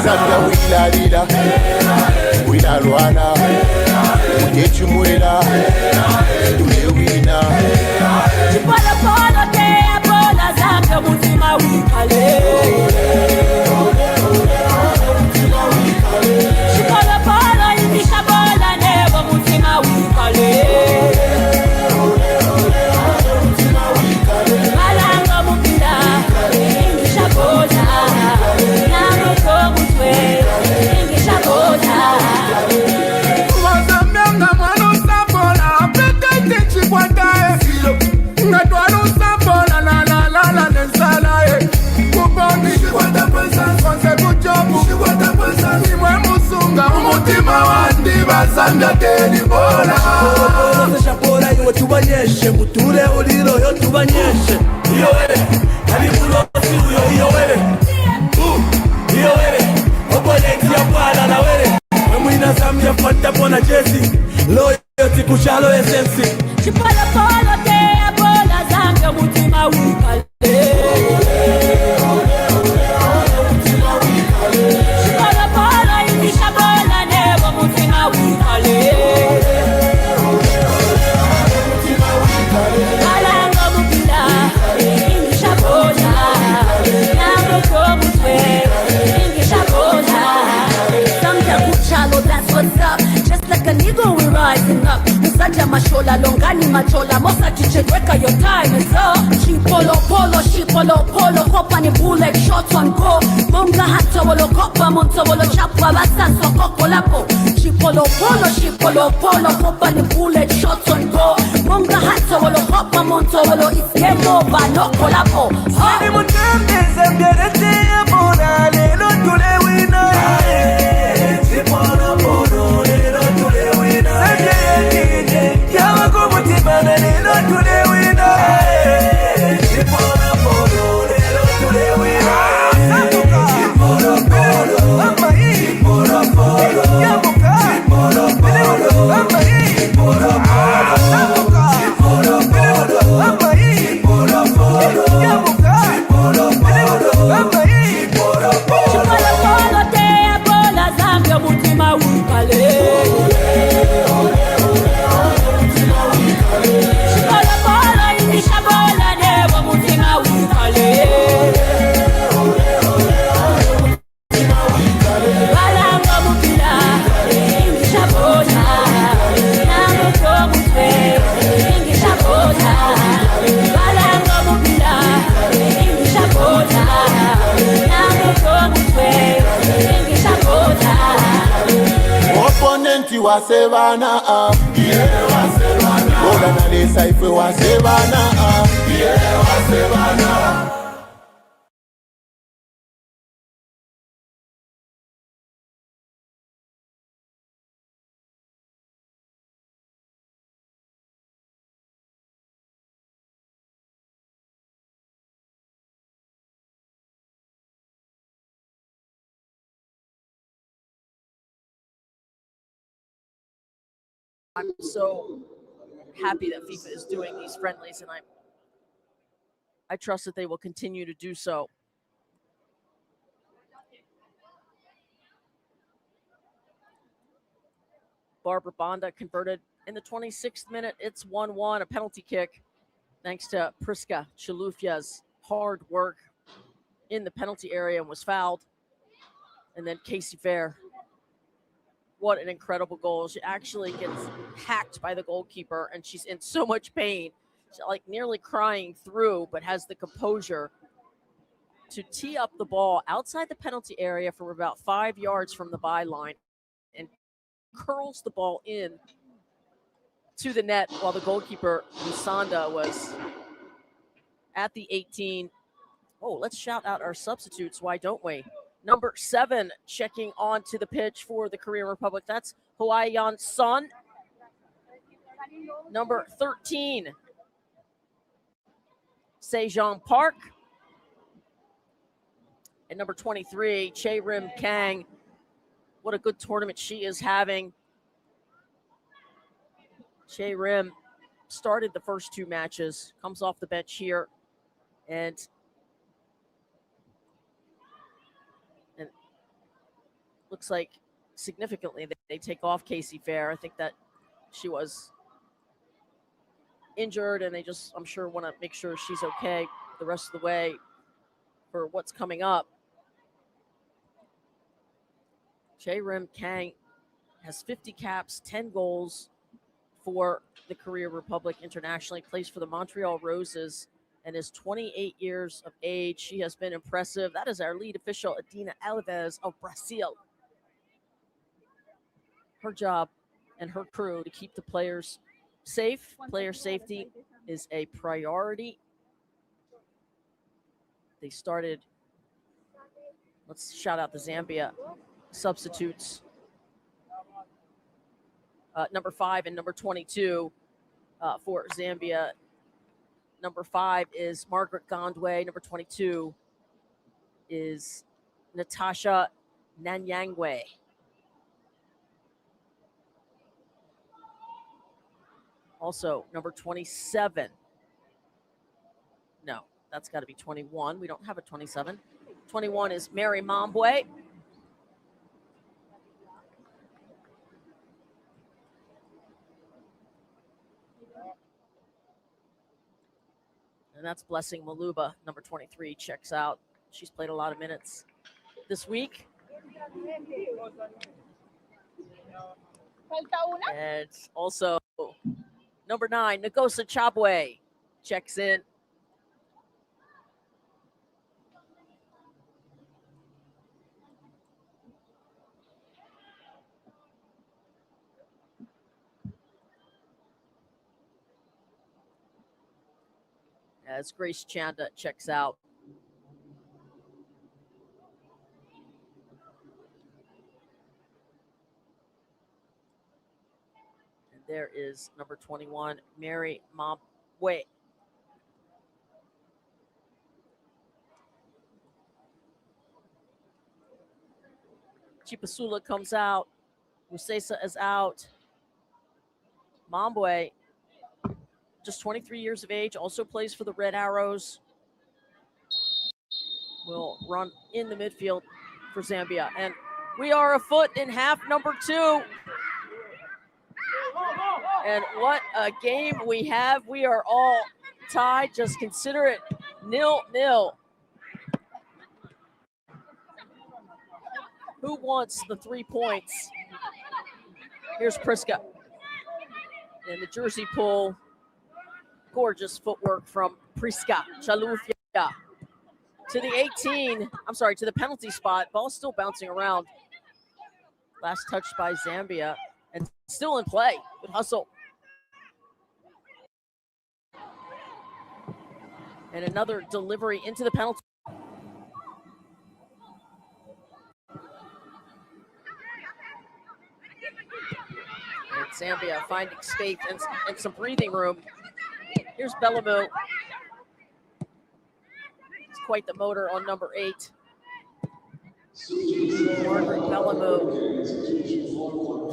Zambia wila lida, wila Rwanda, ujechu mwela, tule wina. Chipola polo te abola Zambia mutima wikale. Chipola polo inisha bola nebo mutima wikale. Malanga mupila, inisha bola. Namo komutwe, inisha bola. Wazambianga mwano sambola, pete techi kwa tae. Ngatwano sambola, la la la la nensala e. Kubondi, shikwata pesa, konse kuchobu. Shikwata pesa, nimwe musunga, umutima wandi, Zambia teni bola. Shapola yo tubanyeshe, muture uliro yo tubanyeshe. Iyo wele, halimulosi uyo iyo wele. Iyo wele, opponenti ya pala na wele. Mwina Zambia fanta pona jezi, loyalty kushalo essence. Chipola polo te abola Zambia mutima wikale. Chipola polo inisha bola nebo mutima wikale. Malanga mupila, inisha bola. Namo komutwe, inisha bola. Zambia kuchalo, that's what's up. Just like a nigga, we're rising up. Musaja mashola, longani machola. Mosa chicheweka, your time is up. Shipolo polo, kopa ni bullet, shots on go. Monga hata wolo kopa, monto wolo chapwa, basanso koko lapo. Shipolo polo, kopa ni bullet, shots on go. Monga hata wolo kopa, monto wolo, it's game over, no kolapo. Sani mutembe Zambia rete ya bola, lelo tule wina. Chipola polo, lelo tule wina. Zambia yekine, yawa kumutima na lelo tule wina. Chipola polo, lelo tule wina. Chipola polo, ama hii. Chipola polo, yamuka. Chipola polo, ama hii. Chipola polo, yamuka. Chipola polo, ama hii. Chipola polo, yamuka. Chipola polo, ama hii. Chipola polo. Plenty wa sevana yeah wa sevana. Roda na de saife wa sevana yeah wa sevana. I'm so happy that FIFA is doing these friendlies, and I trust that they will continue to do so. Barbara Bonda converted in the 26th minute. It's 1-1, a penalty kick, thanks to Priska Chalufia's hard work in the penalty area, and was fouled. And then Casey Fair, what an incredible goal. She actually gets hacked by the goalkeeper, and she's in so much pain. She's like nearly crying through, but has the composure to tee up the ball outside the penalty area from about 5 yards from the byline and curls the ball in to the net while the goalkeeper, Musanda, was at the 18. Oh, let's shout out our substitutes. Why don't we? Number 7 checking onto the pitch for the Korean Republic. That's Hwaiyan Son. Number 13, Sejong Park. And number 23, Chae Rim Kang. What a good tournament she is having. Chae Rim started the first 2 matches, comes off the bench here, and looks like significantly they take off Casey Fair. I think that she was injured, and they just, I'm sure, want to make sure she's okay the rest of the way for what's coming up. Chae Rim Kang has 50 caps, 10 goals for the Korea Republic internationally, plays for the Montreal Roses, and is 28 years of age. She has been impressive. That is our lead official, Adina Alves of Brazil. Her job and her crew to keep the players safe. Player safety is a priority. They started, let's shout out the Zambia substitutes. Number 5 and number 22 for Zambia. Number 5 is Margaret Gondwe. Number 22 is Natasha Nanyangwe. Also, number 27. No, that's got to be 21. We don't have a 27. 21 is Mary Mambwe. And that's Blessing Maluba, number 23, checks out. She's played a lot of minutes this week. And also number 9, Ngosa Chabwe, checks in. As Grace Chanda checks out. And there is number 21, Mary Mambwe. Chipasula comes out. Musesa is out. Mambwe, just 23 years of age, also plays for the Red Arrows. Will run in the midfield for Zambia. And we are a foot in half number 2. And what a game we have. We are all tied. Just consider it 0-0. Who wants the 3 points? Here's Priska. And the jersey pull. Gorgeous footwork from Priska Chalufia. To the 18, I'm sorry, to the penalty spot. Ball still bouncing around. Last touch by Zambia. And still in play. Good hustle. And another delivery into the penalty. And Zambia finding space and some breathing room. Here's Bellamu. It's quite the motor on number 8. Margaret Bellamu.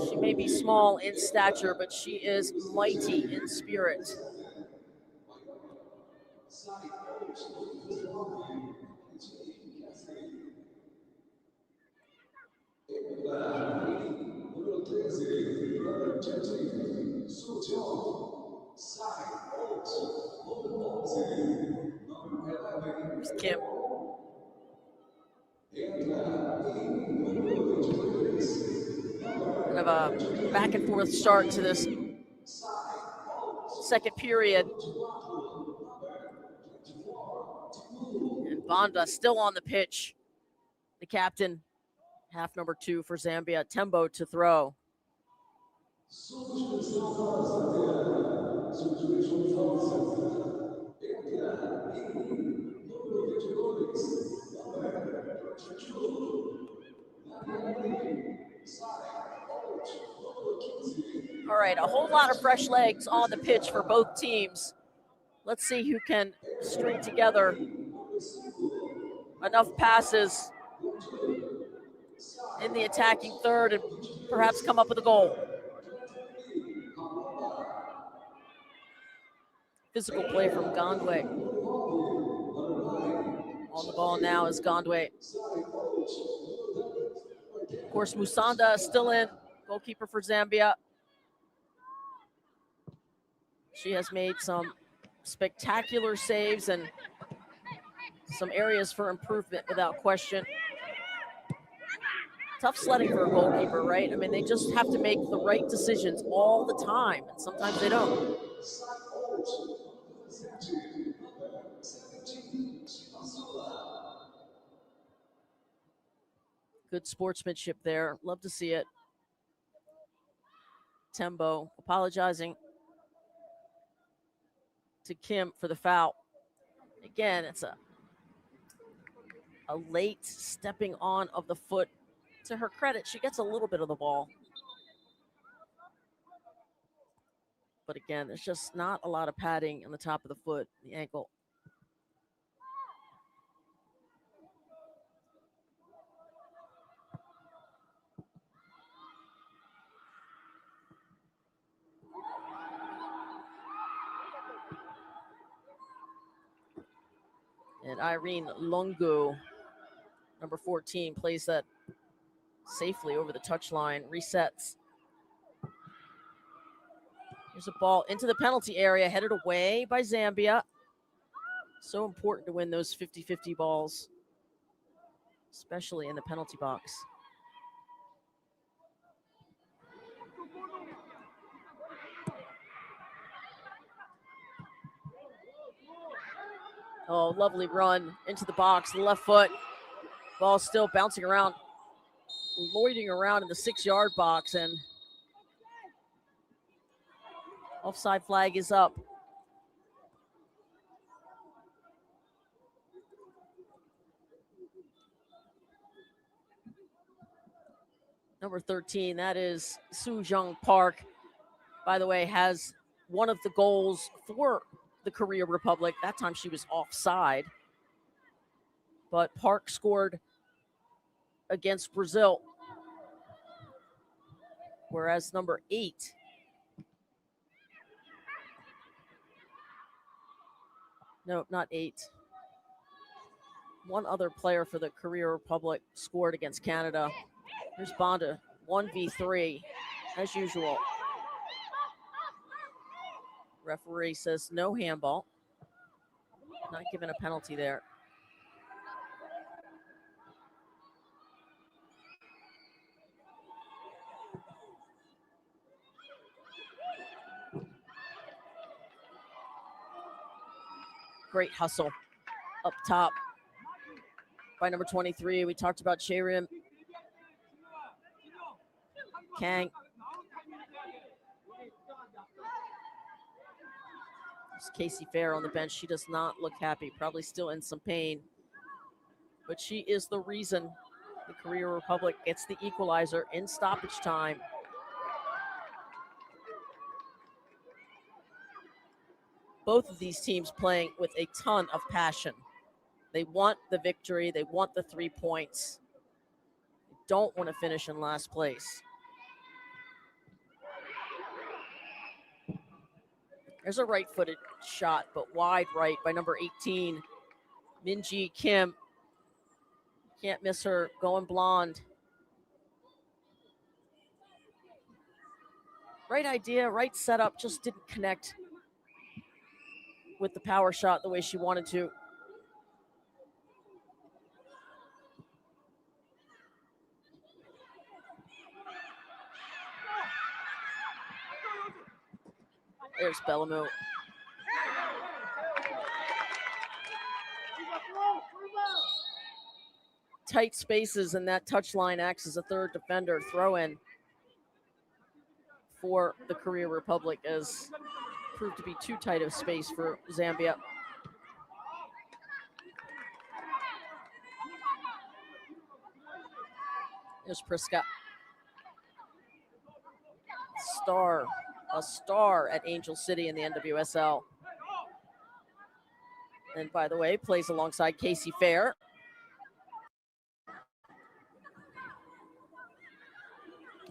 She may be small in stature, but she is mighty in spirit. Here's Kim. Kind of a back and forth start to this second period. And Banda still on the pitch. The captain, half number 2 for Zambia. Tembo to throw. All right, a whole lot of fresh legs on the pitch for both teams. Let's see who can string together enough passes in the attacking third and perhaps come up with a goal. Physical play from Gondwe. On the ball now is Gondwe. Of course, Musanda is still in, goalkeeper for Zambia. She has made some spectacular saves and some areas for improvement without question. Tough sledding for a goalkeeper, right? I mean, they just have to make the right decisions all the time, and sometimes they don't. Good sportsmanship there. Love to see it. Tembo apologizing to Kim for the foul. Again, it's a late stepping on of the foot. To her credit, she gets a little bit of the ball. But again, there's just not a lot of padding on the top of the foot, the ankle. And Irene Lungu, number 14, plays that safely over the touchline, resets. Here's a ball into the penalty area, headed away by Zambia. So important to win those 50-50 balls, especially in the penalty box. Oh, lovely run into the box, the left foot. Ball still bouncing around, loitering around in the 6-yard box, and offside flag is up. Number 13, that is Soo Jung Park. By the way, has one of the goals for the Korea Republic. That time she was offside. But Park scored against Brazil. Whereas number 8, no, not 8. One other player for the Korea Republic scored against Canada. Here's Banda, 1v3, as usual. Referee says no handball. Not given a penalty there. Great hustle up top by number 23. We talked about Cherim. Kang There's Casey Fair on the bench. She does not look happy, probably still in some pain. But she is the reason the Korea Republic gets the equalizer in stoppage time. Both of these teams playing with a ton of passion. They want the victory. They want the 3 points. They don't want to finish in last place. There's a right-footed shot, but wide right by number 18, Minji Kim. Can't miss her going blonde. Right idea, right setup, just didn't connect with the power shot the way she wanted to. There's Bellamou. Tight spaces, and that touch line acts as a third defender. Throw in for the Korea Republic as proved to be too tight of space for Zambia. There's Priska. A star at Angel City in the NWSL. And by the way, plays alongside Casey Fair.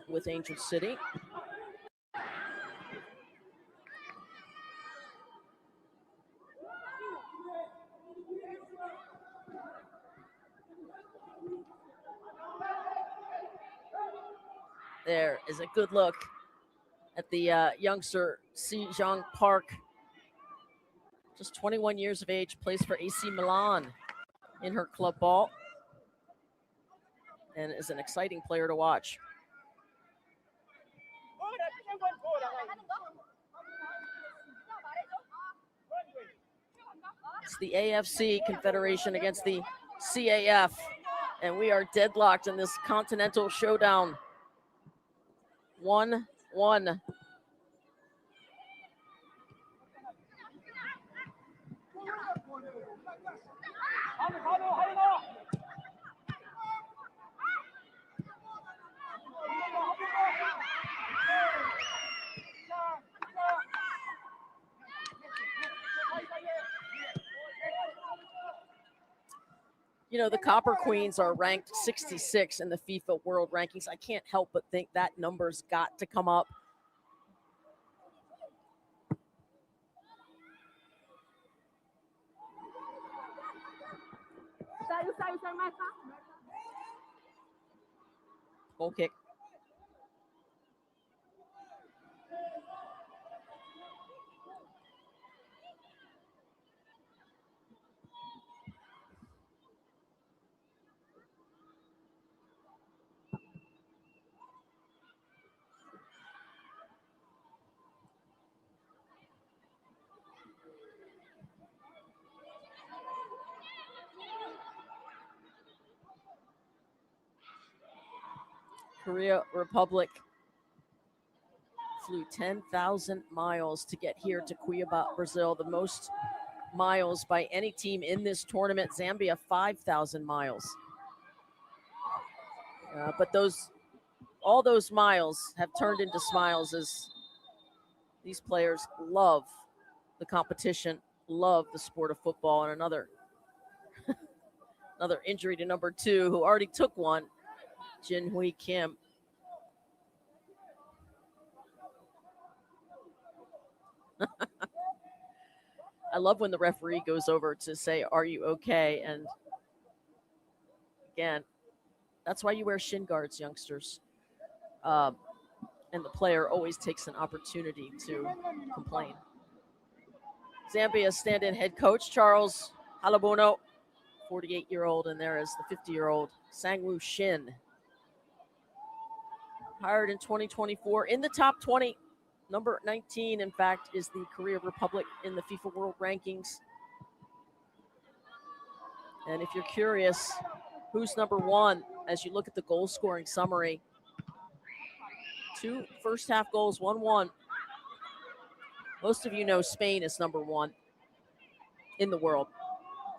With Angel City. There is a good look at the youngster, Si Jong Park. Just 21 years of age, plays for AC Milan in her club ball. And is an exciting player to watch. It's the AFC Confederation against the CAF. And we are deadlocked in this continental showdown. 1-1. You know, the Copper Queens are ranked 66 in the FIFA World Rankings. I can't help but think that number's got to come up. Goal kick. Korea Republic flew 10,000 miles to get here to Cuiabá, Brazil, the most miles by any team in this tournament. Zambia, 5,000 miles. But all those miles have turned into smiles as these players love the competition, love the sport of football. And another injury to number 2, who already took one, Jin Hui Kim. I love when the referee goes over to say, "Are you okay?" And again, that's why you wear shin guards, youngsters. And the player always takes an opportunity to complain. Zambia stand-in head coach Charles Halabono, 48-year-old, and there is the 50-year-old Sangwoo Shin. Hired in 2024 in the top 20. Number 19, in fact, is the Korea Republic in the FIFA World Rankings. And if you're curious who's number 1, as you look at the goal scoring summary, 2 first half goals, 1-1 Most of you know Spain is number 1 in the world.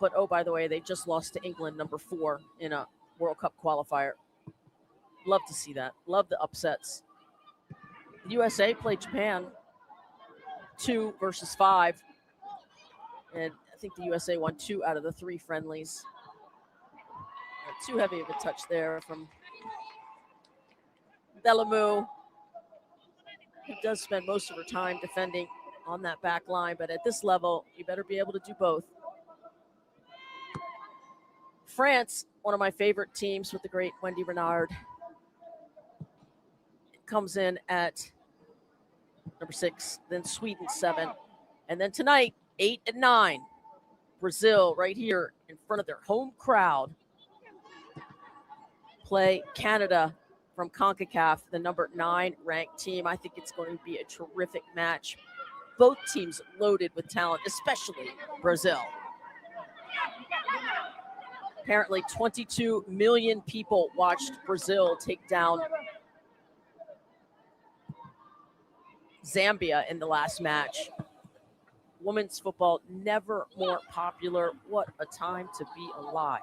But, oh, by the way, they just lost to England, number 4, in a World Cup qualifier. Love to see that. Love the upsets. The USA played Japan 2-5. And I think the USA won 2 out of the 3 friendlies. Too heavy of a touch there from Bellamy, who does spend most of her time defending on that back line. But at this level, you better be able to do both. France, one of my favorite teams with the great Wendy Renard, comes in at number 6, then Sweden 7. And then tonight, 8 and 9, Brazil right here in front of their home crowd play Canada from CONCACAF, the number 9 ranked team. I think it's going to be a terrific match. Both teams loaded with talent, especially Brazil. Apparently 22 million people watched Brazil take down Zambia in the last match. Women's football never more popular. What a time to be alive.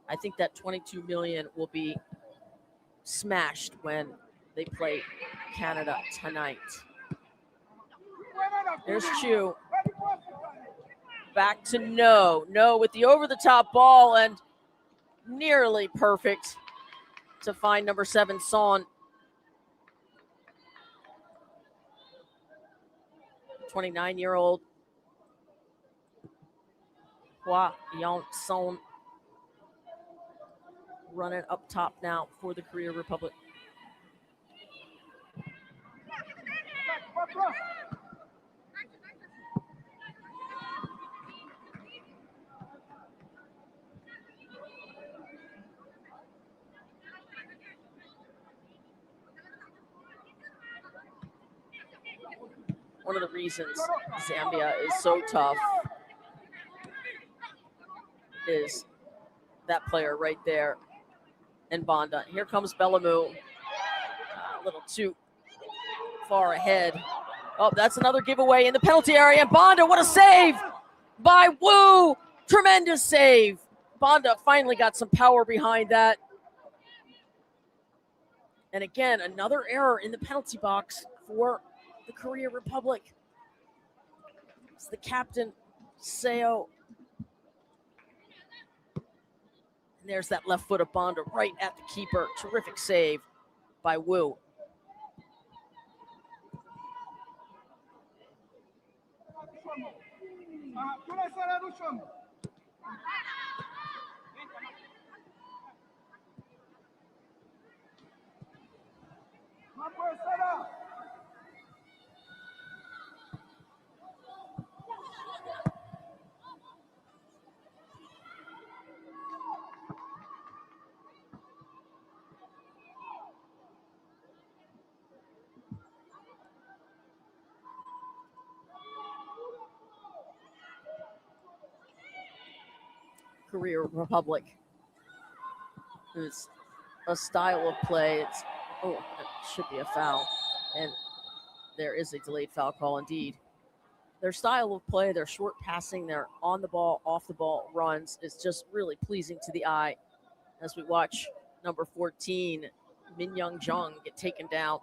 I think that 22 million will be smashed when they play Canada tonight. There's Chu. Back to No. No with the over-the-top ball and nearly perfect to find number 7, Son. 29-year-old Hua Yon Son running up top now for the Korea Republic. One of the reasons Zambia is so tough is that player right there in Banda. Here comes Bellamy. A little too far ahead. Oh, that's another giveaway in the penalty area. And Banda, what a save by Wu. Tremendous save. Banda finally got some power behind that. And again, another error in the penalty box for the Korea Republic. It's the captain, Seo. And there's that left foot of Banda right at the keeper. Terrific save by Wu. Korea Republic. It's a style of play. It should be a foul. And there is a delayed foul call indeed. Their style of play, their short passing, their on the ball, off the ball runs is just really pleasing to the eye as we watch number 14, Min Young Jung, get taken down.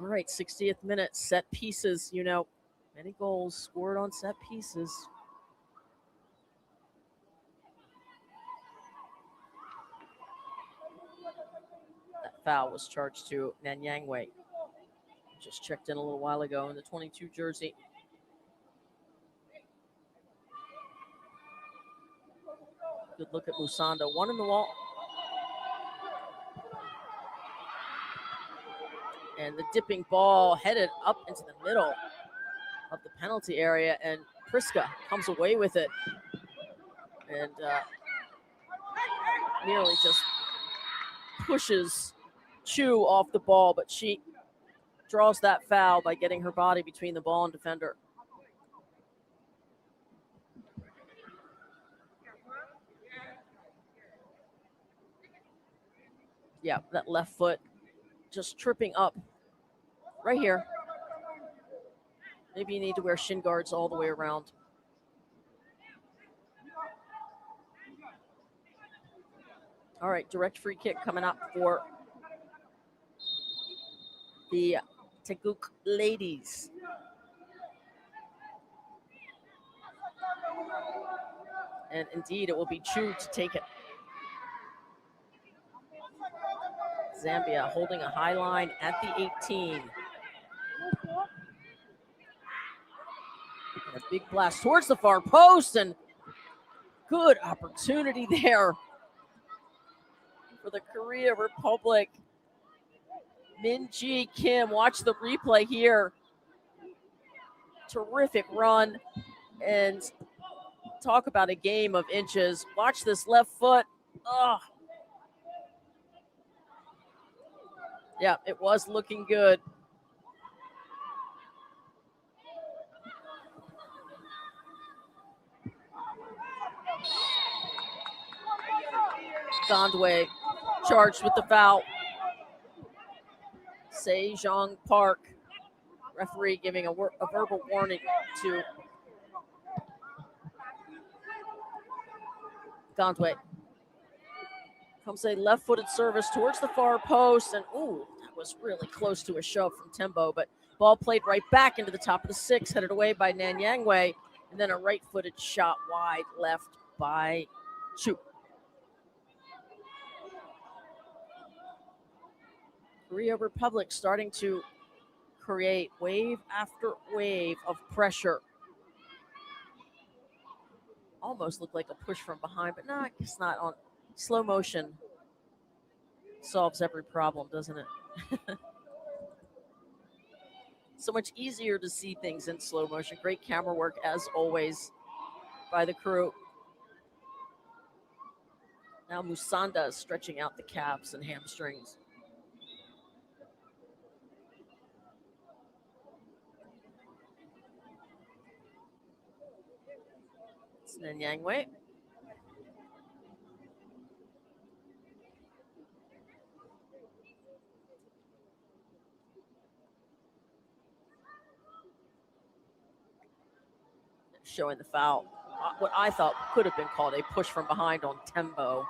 All right, 60th minute, set pieces. You know, many goals scored on set pieces. That foul was charged to Nanyangwe. Just checked in a little while ago in the 22 jersey. Good look at Musonda. One in the wall. And the dipping ball headed up into the middle of the penalty area, and Priska comes away with it and nearly just pushes Chu off the ball, but she draws that foul by getting her body between the ball and defender. Yeah, that left foot just tripping up right here. Maybe you need to wear shin guards all the way around. All right, direct free kick coming up for the Teguk ladies. And indeed, it will be Chu to take it. Zambia holding a high line at the 18. And a big blast towards the far post, and good opportunity there for the Korea Republic. Min-ji Kim, watch the replay here. Terrific run, and talk about a game of inches. Watch this left foot. Oh, yeah, it was looking good. Gondwe charged with the foul. Sejong Park, referee giving a verbal warning to Gondwe. Comes a left-footed service towards the far post, and ooh, that was really close to a shove from Tembo, but ball played right back into the top of the 6, headed away by Nanyangwe, and then a right-footed shot wide left by Chu. Korea Republic starting to create wave after wave of pressure. Almost looked like a push from behind, but no, I guess not. On slow motion solves every problem, doesn't it? So much easier to see things in slow motion. Great camera work, as always, by the crew. Now Musanda is stretching out the calves and hamstrings. It's Nanyangwe. Showing the foul. What I thought could have been called a push from behind on Tembo.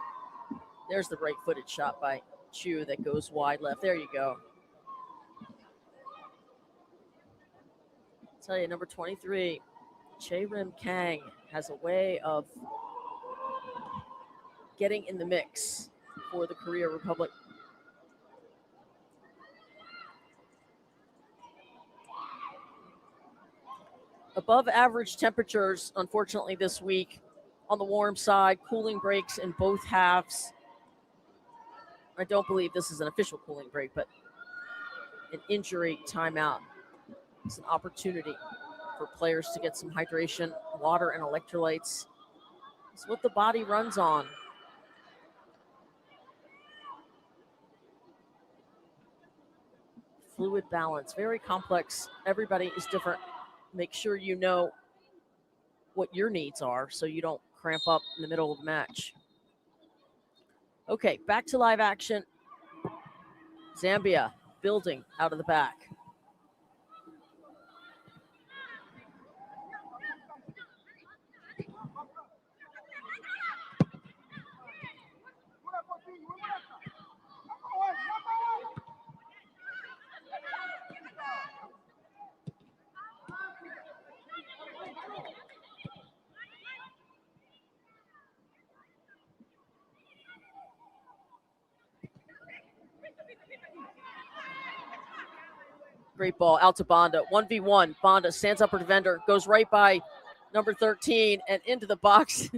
There's the right-footed shot by Chu that goes wide left. There you go. I'll tell you, number 23, Chae-Rim Kang has a way of getting in the mix for the Korea Republic. Above average temperatures, unfortunately, this week on the warm side. Cooling breaks in both halves. I don't believe this is an official cooling break, but an injury timeout. It's an opportunity for players to get some hydration, water, and electrolytes. It's what the body runs on. Fluid balance, very complex. Everybody is different. Make sure you know what your needs are so you don't cramp up in the middle of the match. Okay, back to live action. Zambia building out of the back. Great ball out to Bonda. 1v1. Bonda stands up her defender, goes right by number 13 and into the box.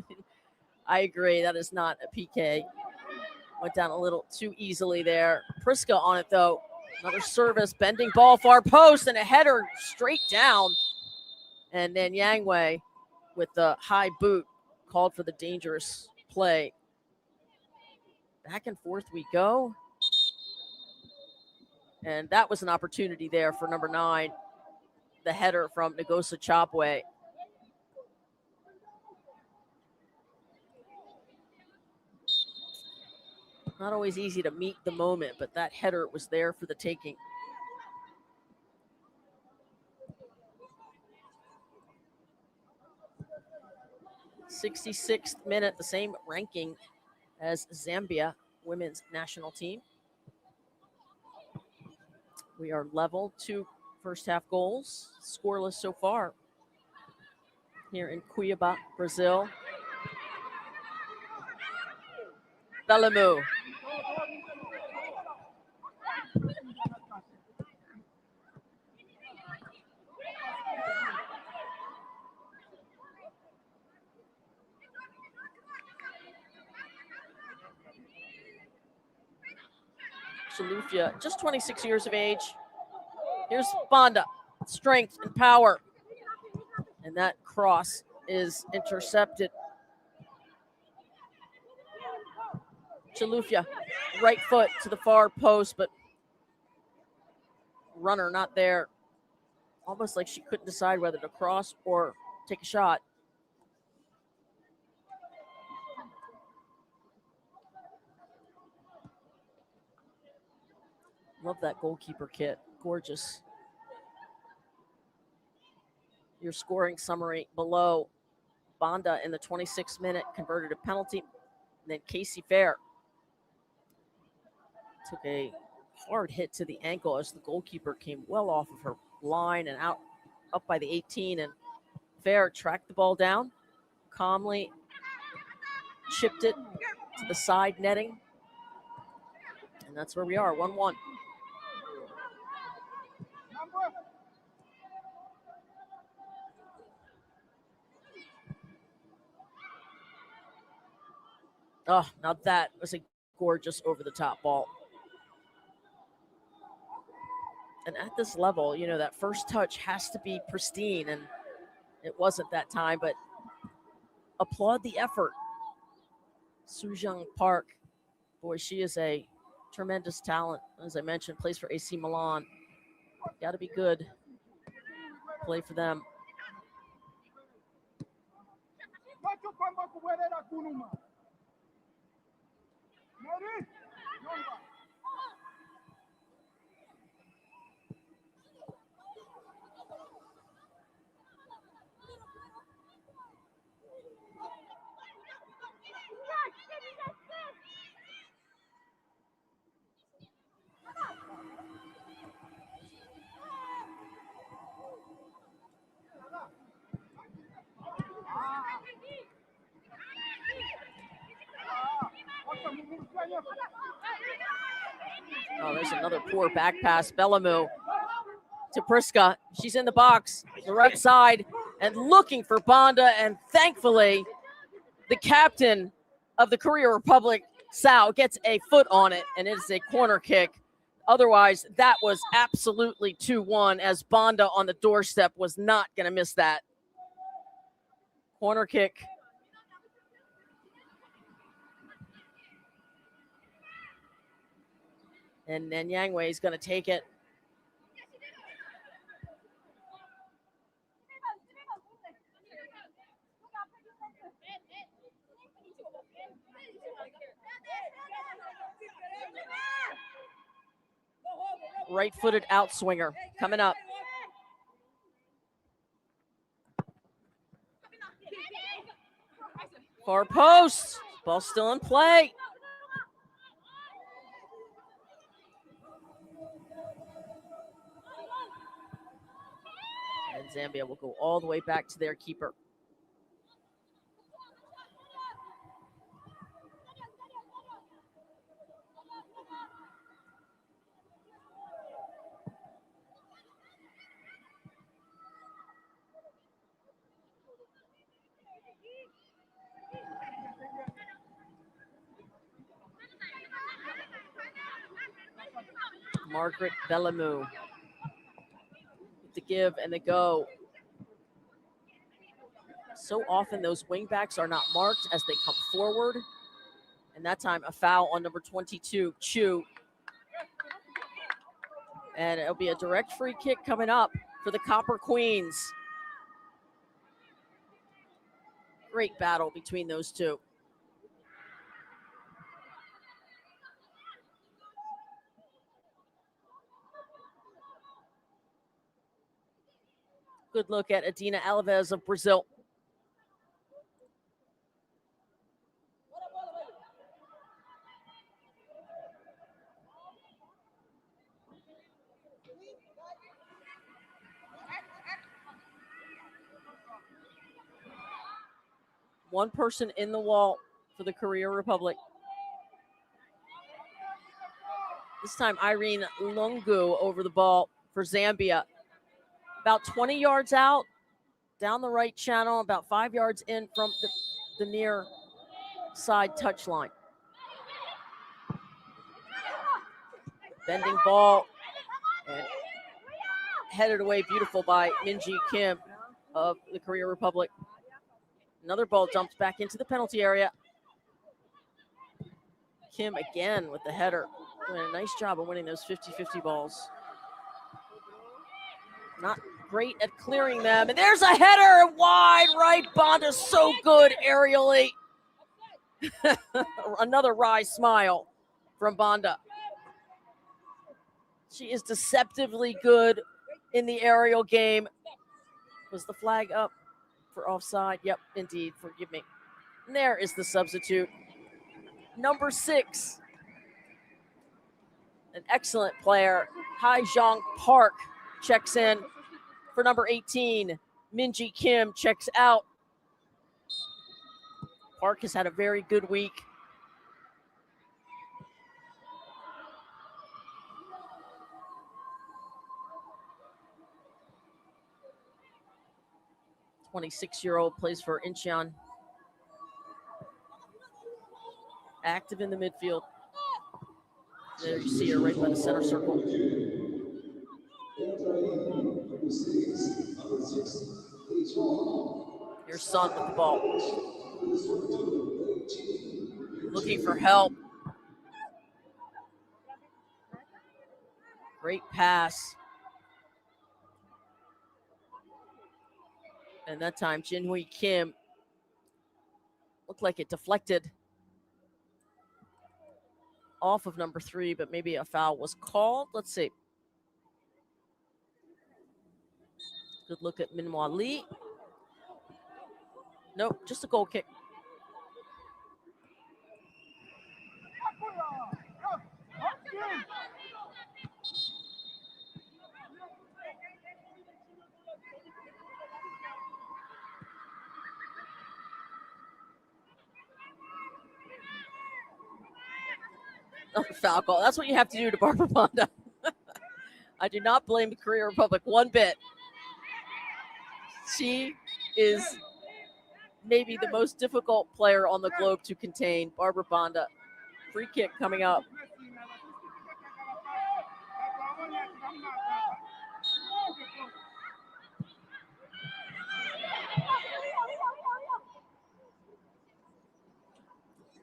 I agree. That is not a PK. Went down a little too easily there. Priska on it, though. Another service, bending ball, far post, and a header straight down. And then Yangwei with the high boot called for the dangerous play. Back and forth we go. And that was an opportunity there for number 9, the header from Ngozi Chapwe. Not always easy to meet the moment, but that header was there for the taking. 66th minute, the same ranking as Zambia women's national team. We are level, 2 first half goals, scoreless so far here in Cuiabá, Brazil. Belamu. Chilufya, just 26 years of age. Here's Banda, strength and power. And that cross is intercepted. Chilufya, right foot to the far post, but runner not there. Almost like she couldn't decide whether to cross or take a shot. Love that goalkeeper kit. Gorgeous. Your scoring summary below. Banda in the 26th minute converted a penalty. And then Casey Fair took a hard hit to the ankle as the goalkeeper came well off of her line and out up by the 18. And Fair tracked the ball down, calmly chipped it to the side netting. And that's where we are, 1-1. Oh, now that was a gorgeous over-the-top ball. And at this level, you know, that first touch has to be pristine, and it wasn't that time, but applaud the effort. Sujung Park, boy, she is a tremendous talent. As I mentioned, plays for AC Milan. Got to be good. Play for them. Oh, there's another poor back pass. Belamu to Priska. She's in the box, the right side, and looking for Banda. And thankfully, the captain of the Korea Republic, Sao, gets a foot on it, and it is a corner kick. Otherwise, that was absolutely 2-1, as Banda on the doorstep was not going to miss that. Corner kick. And then Yangwei is going to take it. Right-footed outswinger coming up. Far post. Ball still in play. And Zambia will go all the way back to their keeper. Margaret Belamu. The give and the go. So often those wingbacks are not marked as they come forward. And that time a foul on number 22, Chu. And it'll be a direct free kick coming up for the Copper Queens. Great battle between those two. Good look at Adina Alves of Brazil. One person in the wall for the Korea Republic. This time, Irene Lungu over the ball for Zambia. About 20 yards out, down the right channel, about 5 yards in from the near side touchline. Bending ball and headed away beautiful by Minji Kim of the Korea Republic. Another ball dumped back into the penalty area. Kim again with the header, doing a nice job of winning those 50-50 balls. Not great at clearing them. And there's a header wide right. Bonda's so good aerially. Another wry smile from Bonda. She is deceptively good in the aerial game. Was the flag up for offside? Yep, indeed. Forgive me. And there is the substitute. Number 6. An excellent player. Haejong Park checks in for number 18. Minji Kim checks out. Park has had a very good week. "26-year-old plays for Incheon. Active in the midfield. There you see her right by the center circle. Here's Son with the ball. Looking for help. Great pass. And that time, Jinhui Kim looked like it deflected off of number 3, but maybe a foul was called. Let's see. Good look at Minhwa Lee. Nope, just a goal kick. Another foul call. That's what you have to do to Barbara Bonda. I do not blame the Korea Republic one bit. She is maybe the most difficult player on the globe to contain, Barbara Bonda. Free kick coming up.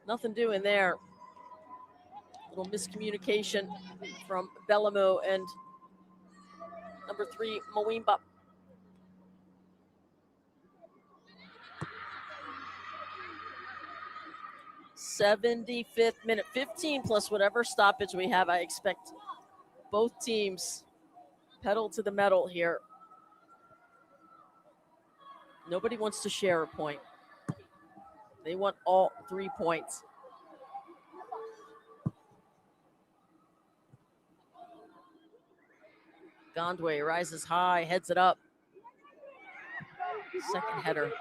Nothing doing there. Little miscommunication from Bellamo and number 3, Mwimba. '75th minute, 15 plus whatever stoppage we have. I expect both teams pedal to the metal here. Nobody wants to share a point. They want all 3 points. Gondwe rises high, heads it up. Second header.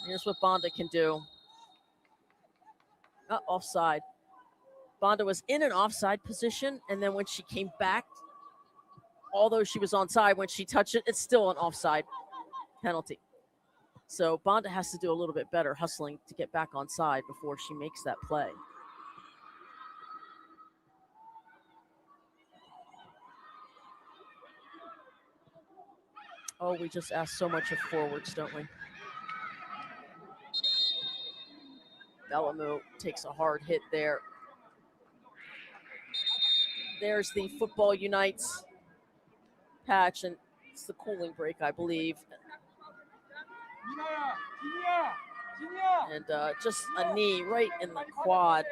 Here's what Bonda can do. Offside. Bonda was in an offside position, and then when she came back, although she was onside, when she touched it, it's still an offside penalty. So Bonda has to do a little bit better hustling to get back onside before she makes that play. Oh, we just ask so much of forwards, don't we? Bellamo takes a hard hit there. There's the Football Unites patch, and it's the cooling break, I believe. And just a knee right in the quad.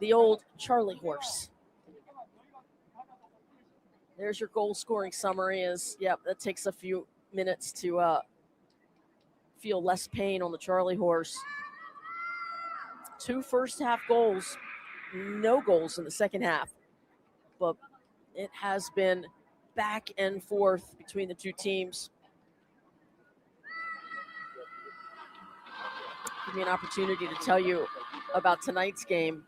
The old Charlie horse. There's your goal scoring summary. That takes a few minutes to feel less pain on the Charlie horse. 2 first-half goals, no goals in the second half. But it has been back and forth between the two teams. Give me an opportunity to tell you about tonight's game.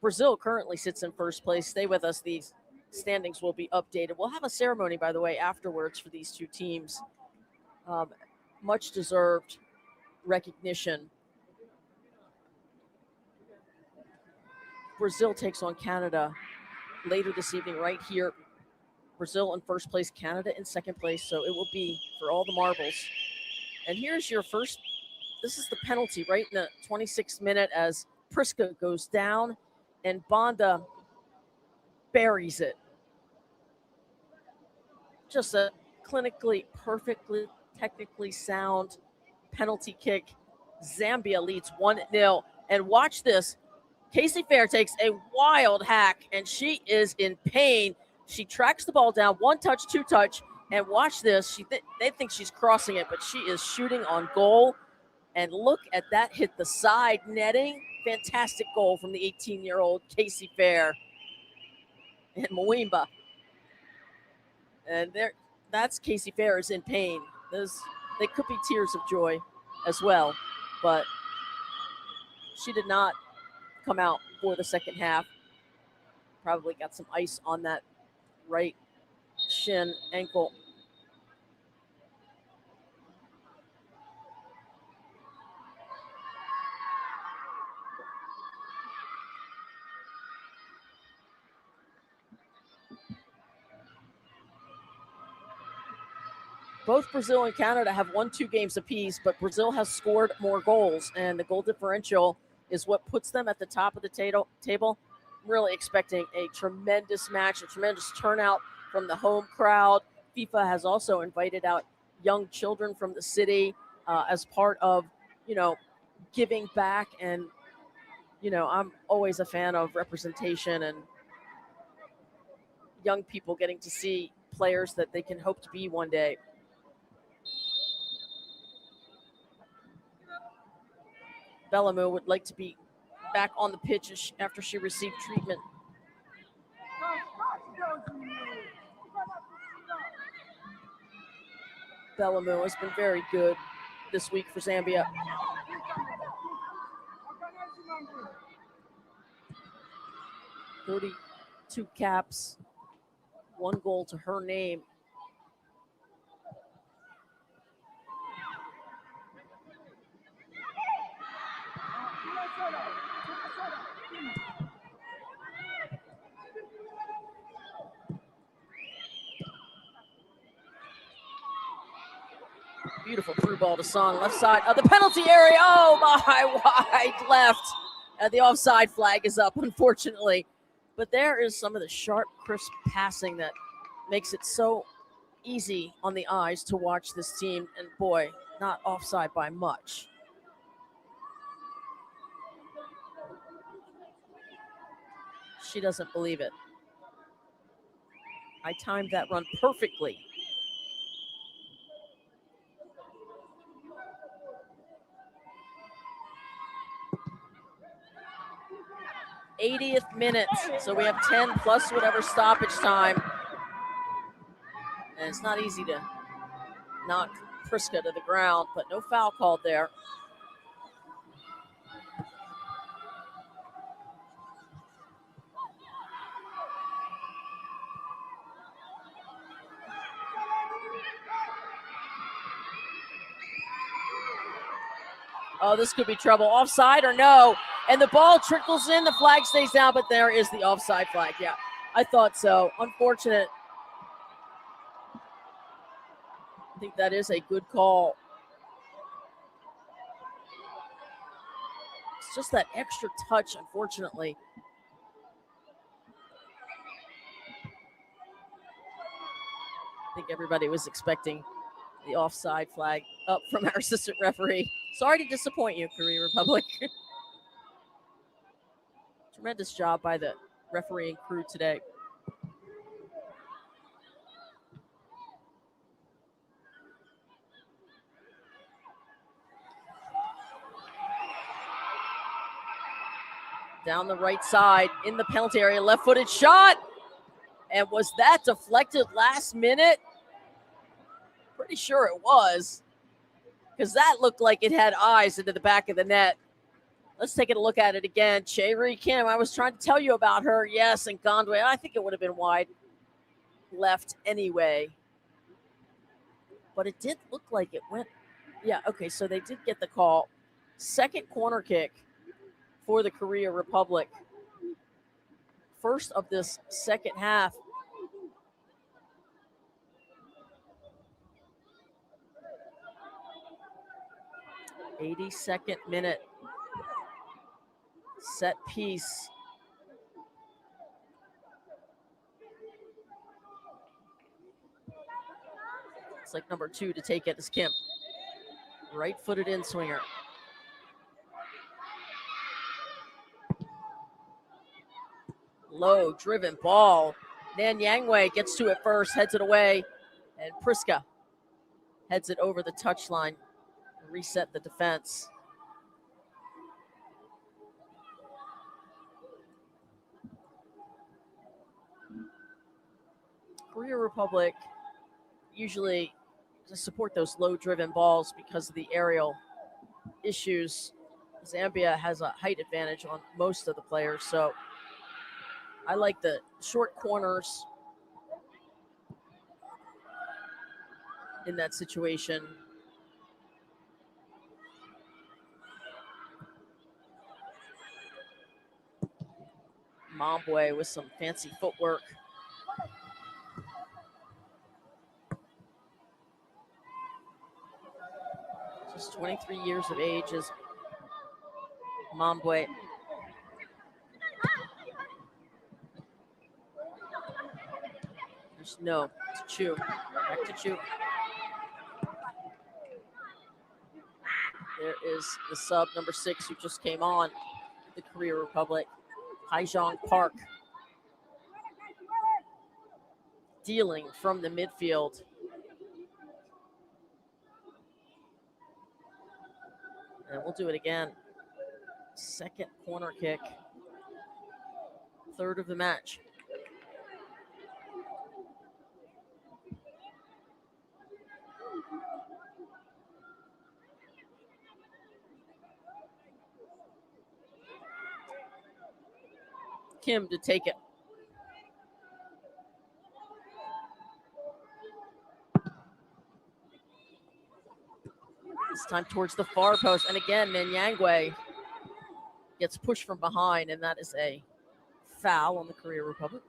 Brazil currently sits in first place. Stay with us. These standings will be updated. We'll have a ceremony, by the way, afterwards for these two teams. Much deserved recognition. Brazil takes on Canada later this evening right here. Brazil in first place, Canada in second place. So it will be for all the marbles. And here's your first. This is the penalty right in the 26th minute as Priska goes down and Bonda buries it. Just a clinically, perfectly, technically sound penalty kick. Zambia leads 1-0. And watch this. Casey Fair takes a wild hack, and she is in pain. She tracks the ball down, 1 touch, 2 touch, and watch this. They think she's crossing it, but she is shooting on goal. And look at that, hit the side netting. Fantastic goal from the 18-year-old Casey Fair and Mwimba. And that's Casey Fair is in pain. They could be tears of joy as well, but she did not come out for the second half. Probably got some ice on that right shin ankle. Both Brazil and Canada have won 2 games apiece, but Brazil has scored more goals, and the goal differential is what puts them at the top of the table. I'm really expecting a tremendous match, a tremendous turnout from the home crowd. FIFA has also invited out young children from the city as part of, giving back. And, I'm always a fan of representation and young people getting to see players that they can hope to be one day. Bellamy would like to be back on the pitch after she received treatment. Bellamy has been very good this week for Zambia. "32 caps, 1 goal to her name." Beautiful through ball to Song, left side of the penalty area. Oh my, wide left. The offside flag is up, unfortunately. But there is some of the sharp, crisp passing that makes it so easy on the eyes to watch this team. And boy, not offside by much. She doesn't believe it. I timed that run perfectly. '80th minute, so we have 10 plus whatever stoppage time. And it's not easy to knock Priska to the ground, but no foul called there. Oh, this could be trouble. Offside or no? And the ball trickles in, the flag stays down, but there is the offside flag. Yeah, I thought so. Unfortunate. I think that is a good call. It's just that extra touch, unfortunately. I think everybody was expecting the offside flag up from our assistant referee. Sorry to disappoint you, Korea Republic. Tremendous job by the refereeing crew today. Down the right side in the penalty area, left-footed shot. And was that deflected last minute? Pretty sure it was, because that looked like it had eyes into the back of the net. Let's take a look at it again. Chae-Ri Kim, I was trying to tell you about her. Yes, and Gondwe, I think it would have been wide left anyway. But it did look like it went. Yeah, okay, so they did get the call. Second corner kick for the Korea Republic. First of this second half. '82nd minute. Set piece. It's like number 2 to take it is Kim. Right-footed in swinger. Low driven ball. Nan Yangwei gets to it first, heads it away, and Priska heads it over the touchline. Reset the defense. Korea Republic usually support those low-driven balls because of the aerial issues. Zambia has a height advantage on most of the players, so I like the short corners in that situation. Mombwe with some fancy footwork. Just 23 years of age is Mombwe. There's no to Chu. Back to Chu. There is the sub number 6 who just came on the Korea Republic. Haijong Park dealing from the midfield. And we'll do it again. Second corner kick. Third of the match. Kim to take it. This time towards the far post. And again, Nanyangwe gets pushed from behind, and that is a foul on the Korea Republic.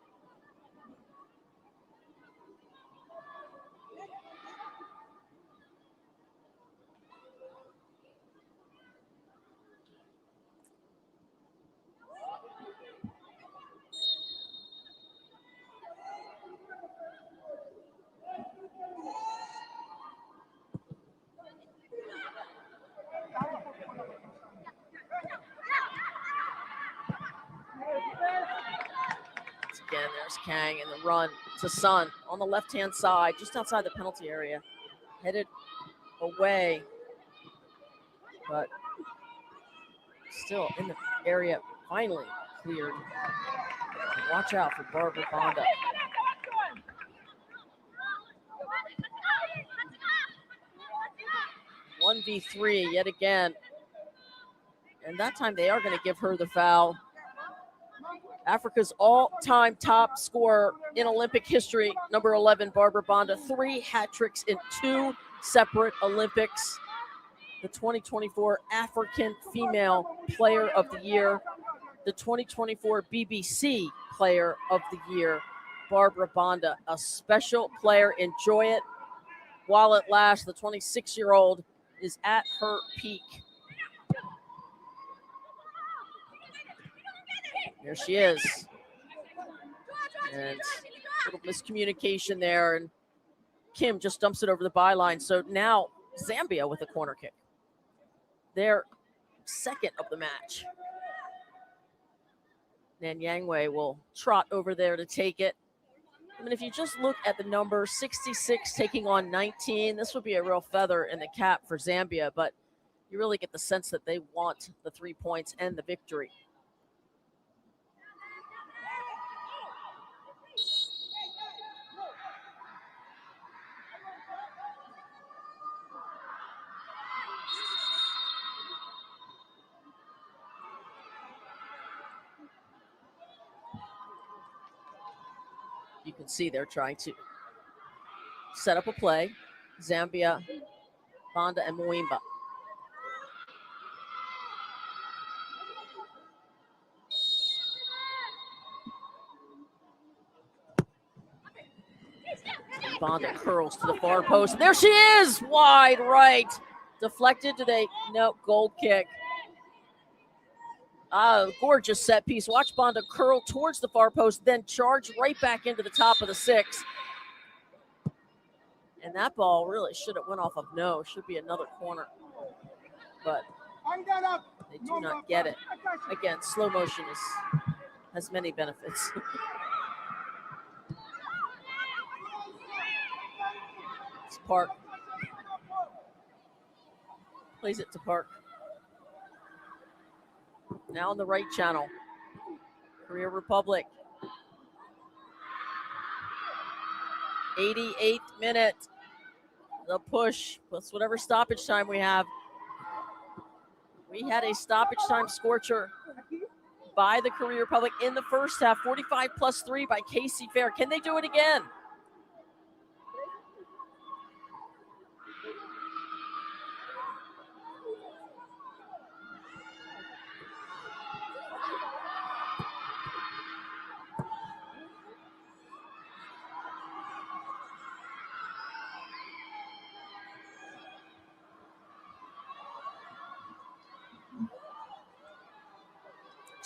Again, there's Kang and the run to Sun on the left-hand side, just outside the penalty area. Headed away, but still in the area, finally cleared. Watch out for Barbara Bonda. One v 3 yet again. And that time they are going to give her the foul. Africa's all-time top scorer in Olympic history, number 11, Barbara Bonda, 3 hat tricks in 2 separate Olympics. The 2024 African Female Player of the Year, the 2024 BBC Player of the Year, Barbara Bonda, a special player. Enjoy it while it lasts. The 26-year-old is at her peak. There she is. And a little miscommunication there. And Kim just dumps it over the byline. So now Zambia with a corner kick. Their second of the match. Nanyangwe will trot over there to take it. I mean, if you just look at the number 66 taking on 19, this would be a real feather in the cap for Zambia. But you really get the sense that they want the 3 points and the victory. You can see they're trying to set up a play. Zambia, Banda, and Mwimba. Banda curls to the far post. There she is! Wide right. Deflected today. No, goal kick. Gorgeous set piece. Watch Banda curl towards the far post, then charge right back into the top of the 6. And that ball really should have went off of no. Should be another corner. But they do not get it. Again, slow motion has many benefits. It's Park. Plays it to Park. Now in the right channel. Korea Republic. 88th minute. The push plus whatever stoppage time we have. We had a stoppage time scorcher by the Korea Republic in the first half. 45+3 by Casey Fair. Can they do it again?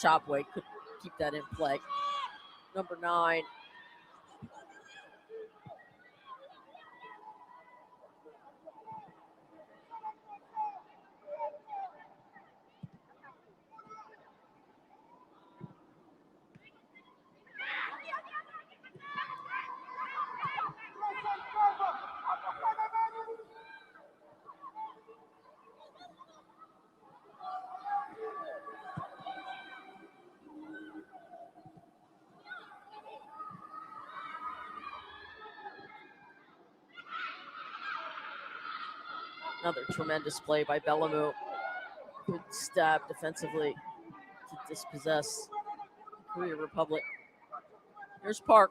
Chopway could keep that in play. Number 9. Another tremendous play by Bellamu. Good stab defensively to dispossess the Korea Republic. Here's Park.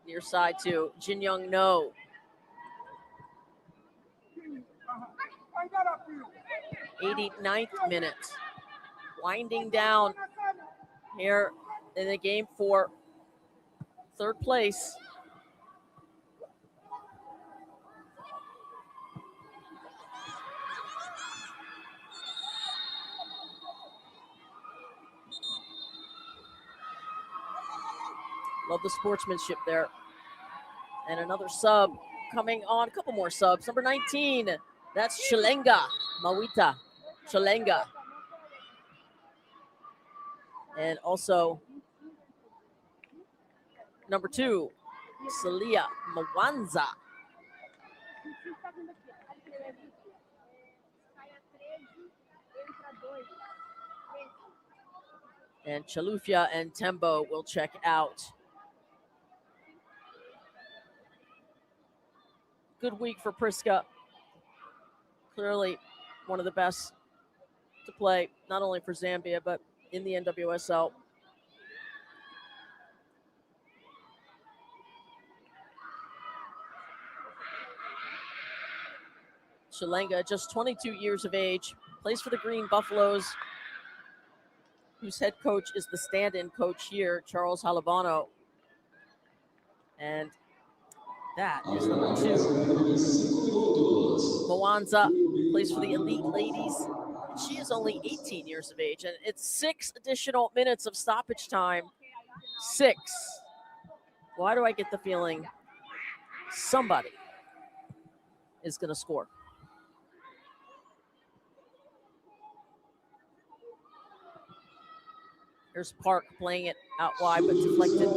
Near side to Jin Young No. 89th minute. Winding down here in the game for third place. Love the sportsmanship there. And another sub coming on, a couple more subs. Number 19, that's Chilenga Mawita. Chilenga. And also number 2, Celia Mwanza. And Chalufia and Tembo will check out. Good week for Priska. Clearly one of the best to play, not only for Zambia, but in the NWSL. Chilenga, just 22 years of age, plays for the Green Buffaloes, whose head coach is the stand-in coach here, Charles Halibano. And that is number 2. Mwanza plays for the Elite Ladies. She is only 18 years of age, and it's 6 additional minutes of stoppage time. 6. Why do I get the feeling somebody is going to score? Here's Park playing it out wide, but deflected.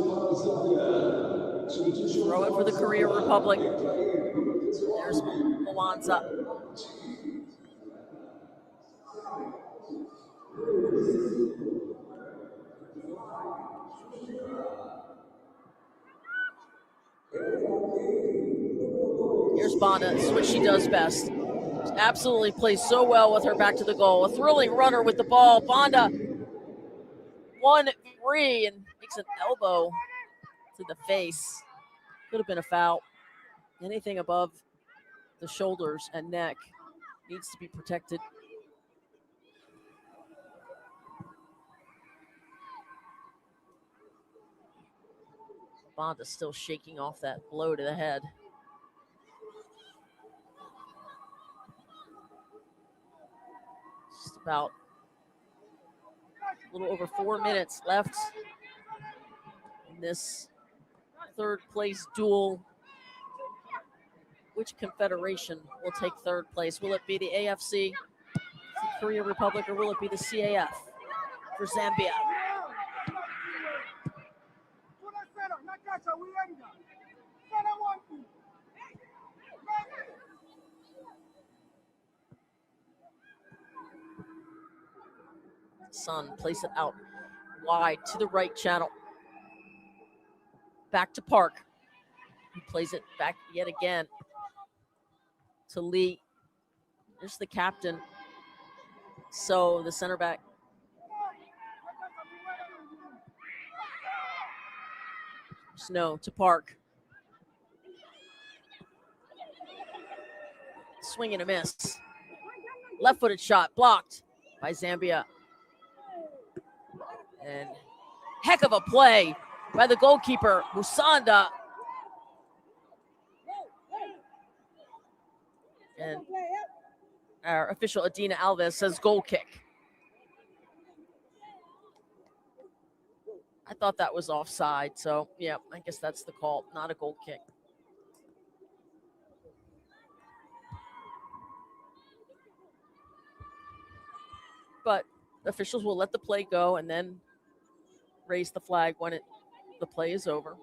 Throw it for the Korea Republic. There's Mwanza. Here's Banda. This is what she does best. absolutely plays so well with her back to the goal. A thrilling runner with the ball. Bonda 1-3 and makes an elbow to the face. Could have been a foul. Anything above the shoulders and neck needs to be protected. Bonda still shaking off that blow to the head. Just about a little over 4 minutes left in this third place duel. Which confederation will take third place? Will it be the AFC, the Korea Republic, or will it be the CAF for Zambia? Sun plays it out wide to the right channel. Back to Park. He plays it back yet again to Lee. There's the captain. So the center back. Snow to Park. Swing and a miss. Left-footed shot blocked by Zambia. And heck of a play by the goalkeeper, Musanda. And our official Adina Alves says goal kick. I thought that was offside, so yeah, I guess that's the call, not a goal kick. But officials will let the play go and then raise the flag when the play is over.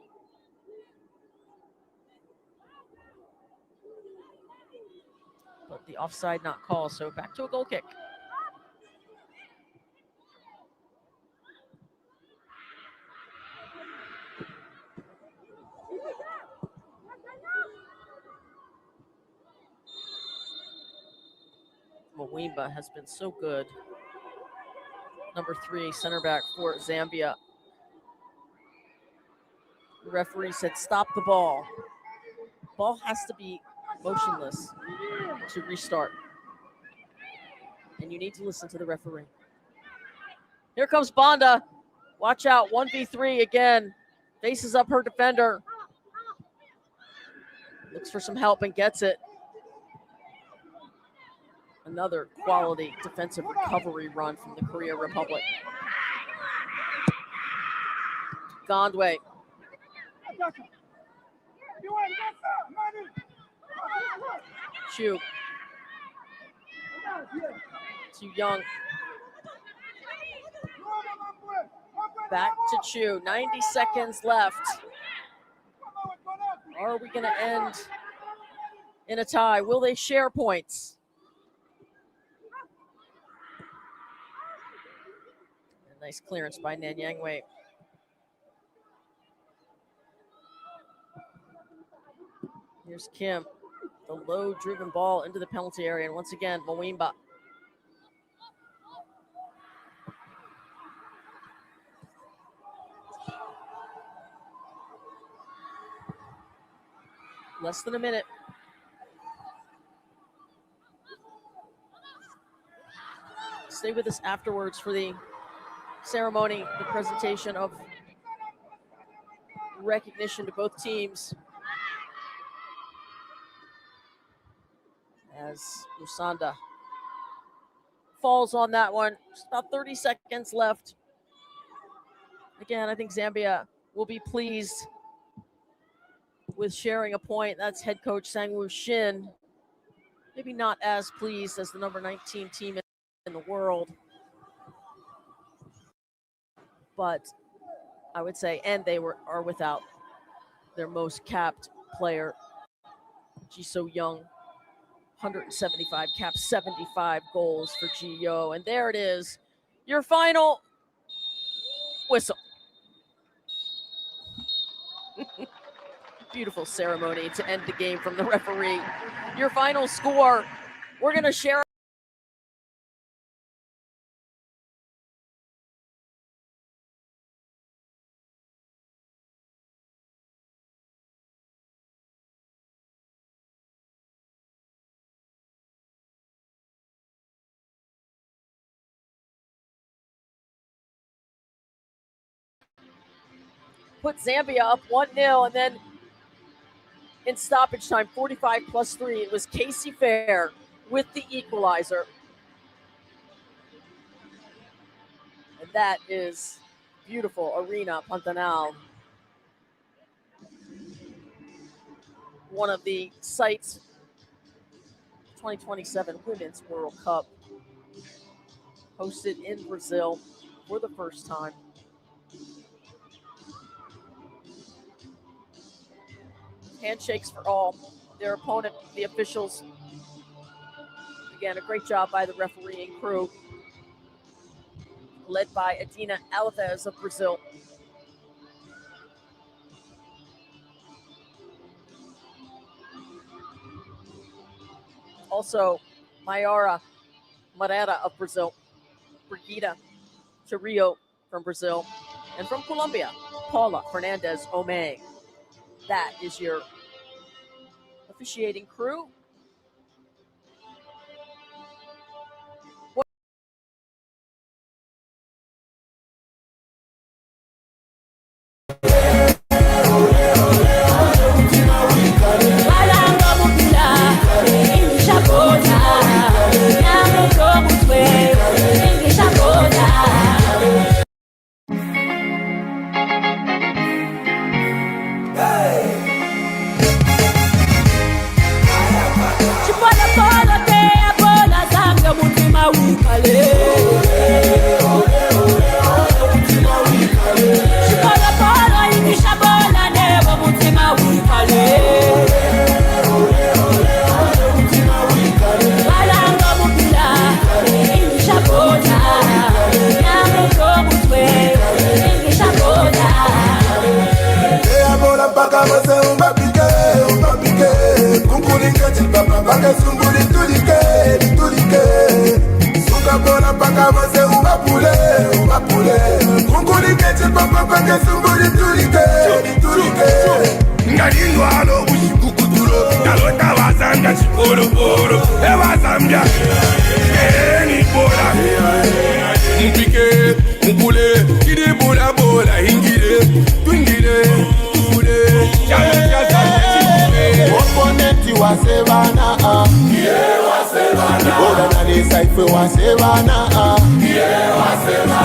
But the offside not called, so back to a goal kick. Mwimba has been so good. Number 3, center back for Zambia. The referee said, stop the ball. Ball has to be motionless to restart. And you need to listen to the referee. Here comes Bonda. Watch out, 1v3 again. Faces up her defender. Looks for some help and gets it. Another quality defensive recovery run from the Korea Republic. Gondwe. Chu. Too young. Back to Chu. 90 seconds left. Are we going to end in a tie? Will they share points? A nice clearance by Nanyangwe. Here's Kim. The low-driven ball into the penalty area. And once again, Mwimba. Less than a minute. Stay with us afterwards for the ceremony, the presentation of recognition to both teams. As Musanda falls on that one. Just about 30 seconds left. Again, I think Zambia will be pleased with sharing a point. That's head coach Sang-woo Shin. Maybe not as pleased as the number 19 team in the world. But I would say, and they are without their most capped player, Ji-So Young. 175 caps, 75 goals for Ji-Yo. And there it is, your final whistle. Beautiful ceremony to end the game from the referee. Your final score, We're going to share. Put Zambia up 1-0, and then in stoppage time, 45+3, it was Casey Fair with the equalizer. And that is beautiful. Arena Pantanal. One of the sites, 2027 Women's World Cup, hosted in Brazil for the first time. Handshakes for all. Their opponent, the officials. Again, a great job by the refereeing crew, led by Adina Alves of Brazil. Also, Mayara Marera of Brazil, Brigida Charillo from Brazil, and from Colombia, Paula Fernandez Ome. That is your officiating crew.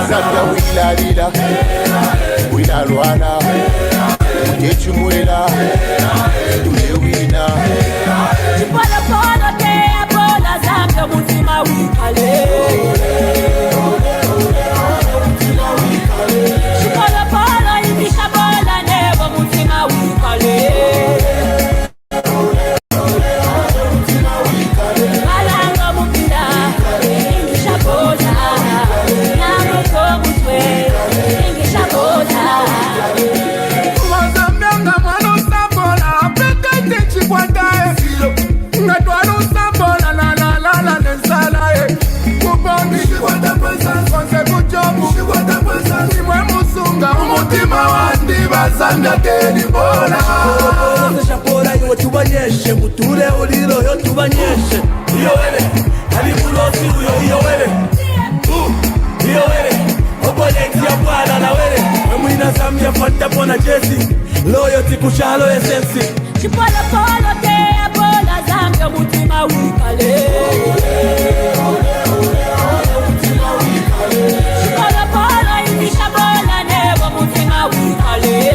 Zambia wila lila, wila luana, ujechu mwela, tule wina. Chipola polo te abola Zambia mutima wikale. Chipola polo inisha bola nebo mutima wikale. Shapora yo tubanyeshe muture uliro yo tubanyeshe iyo wewe alimulosi uyo iyo wewe iyo wewe oboleti ya bwana na wewe mwina Zambia fanta pona jesi loyalty kushalo essence Chipola polo te abola Zambia mutima wikale. Chipola polo inisha bola nebo mutima wikale.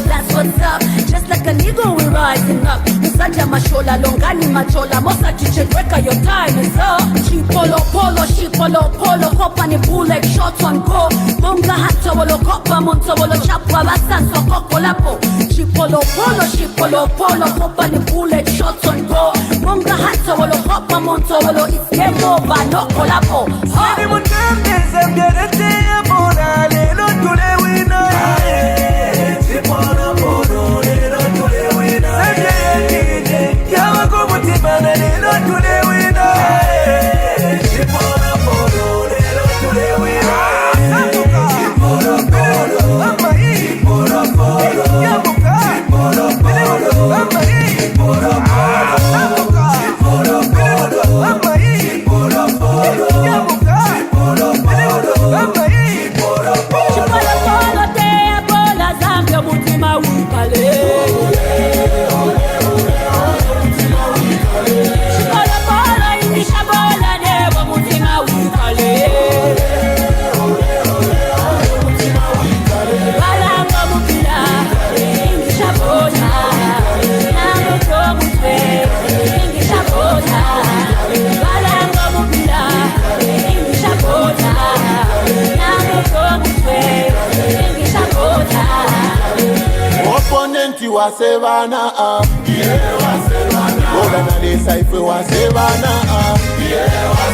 That's what's up. Just like an eagle, we're rising up. Musanja mashola, longani machola. Mosa chicheweka, your time is up. Chipolo polo, shipolo polo. Kopa ni bullet, shots on go. Monga hata wolo kopa, monta wolo chapwa. Basanso koko lapo. Chipolo polo, shipolo polo. Kopa ni bullet, shots on go. Monga hata wolo kopa, Montolo, it's game over, no collabo. Sini mutembe zemgerete abona lelo tule wina. Chipona bono lelo tule wina. Zemgerete yawa kumutimana lelo tule wina. Chipona bono lelo tule wina. Chipona bono, amai. Chipona bono, yamuka. Chipona bono, amai. Chipona bono, Chipona bono, amai. Chipona bono, yamuka. Chipona bono, amai. Chipona bono. Chipolo polo te abola Zambia mutima wikale. Chipolo polo inisha bola nebo mutima wikale. Balanga mupila inisha bola. Namo komutwe inisha bola. Balanga mupila inisha bola. Namo komutwe inisha bola. Opponent wasebana yeah wasebana. Bola na le saife wasebana yeah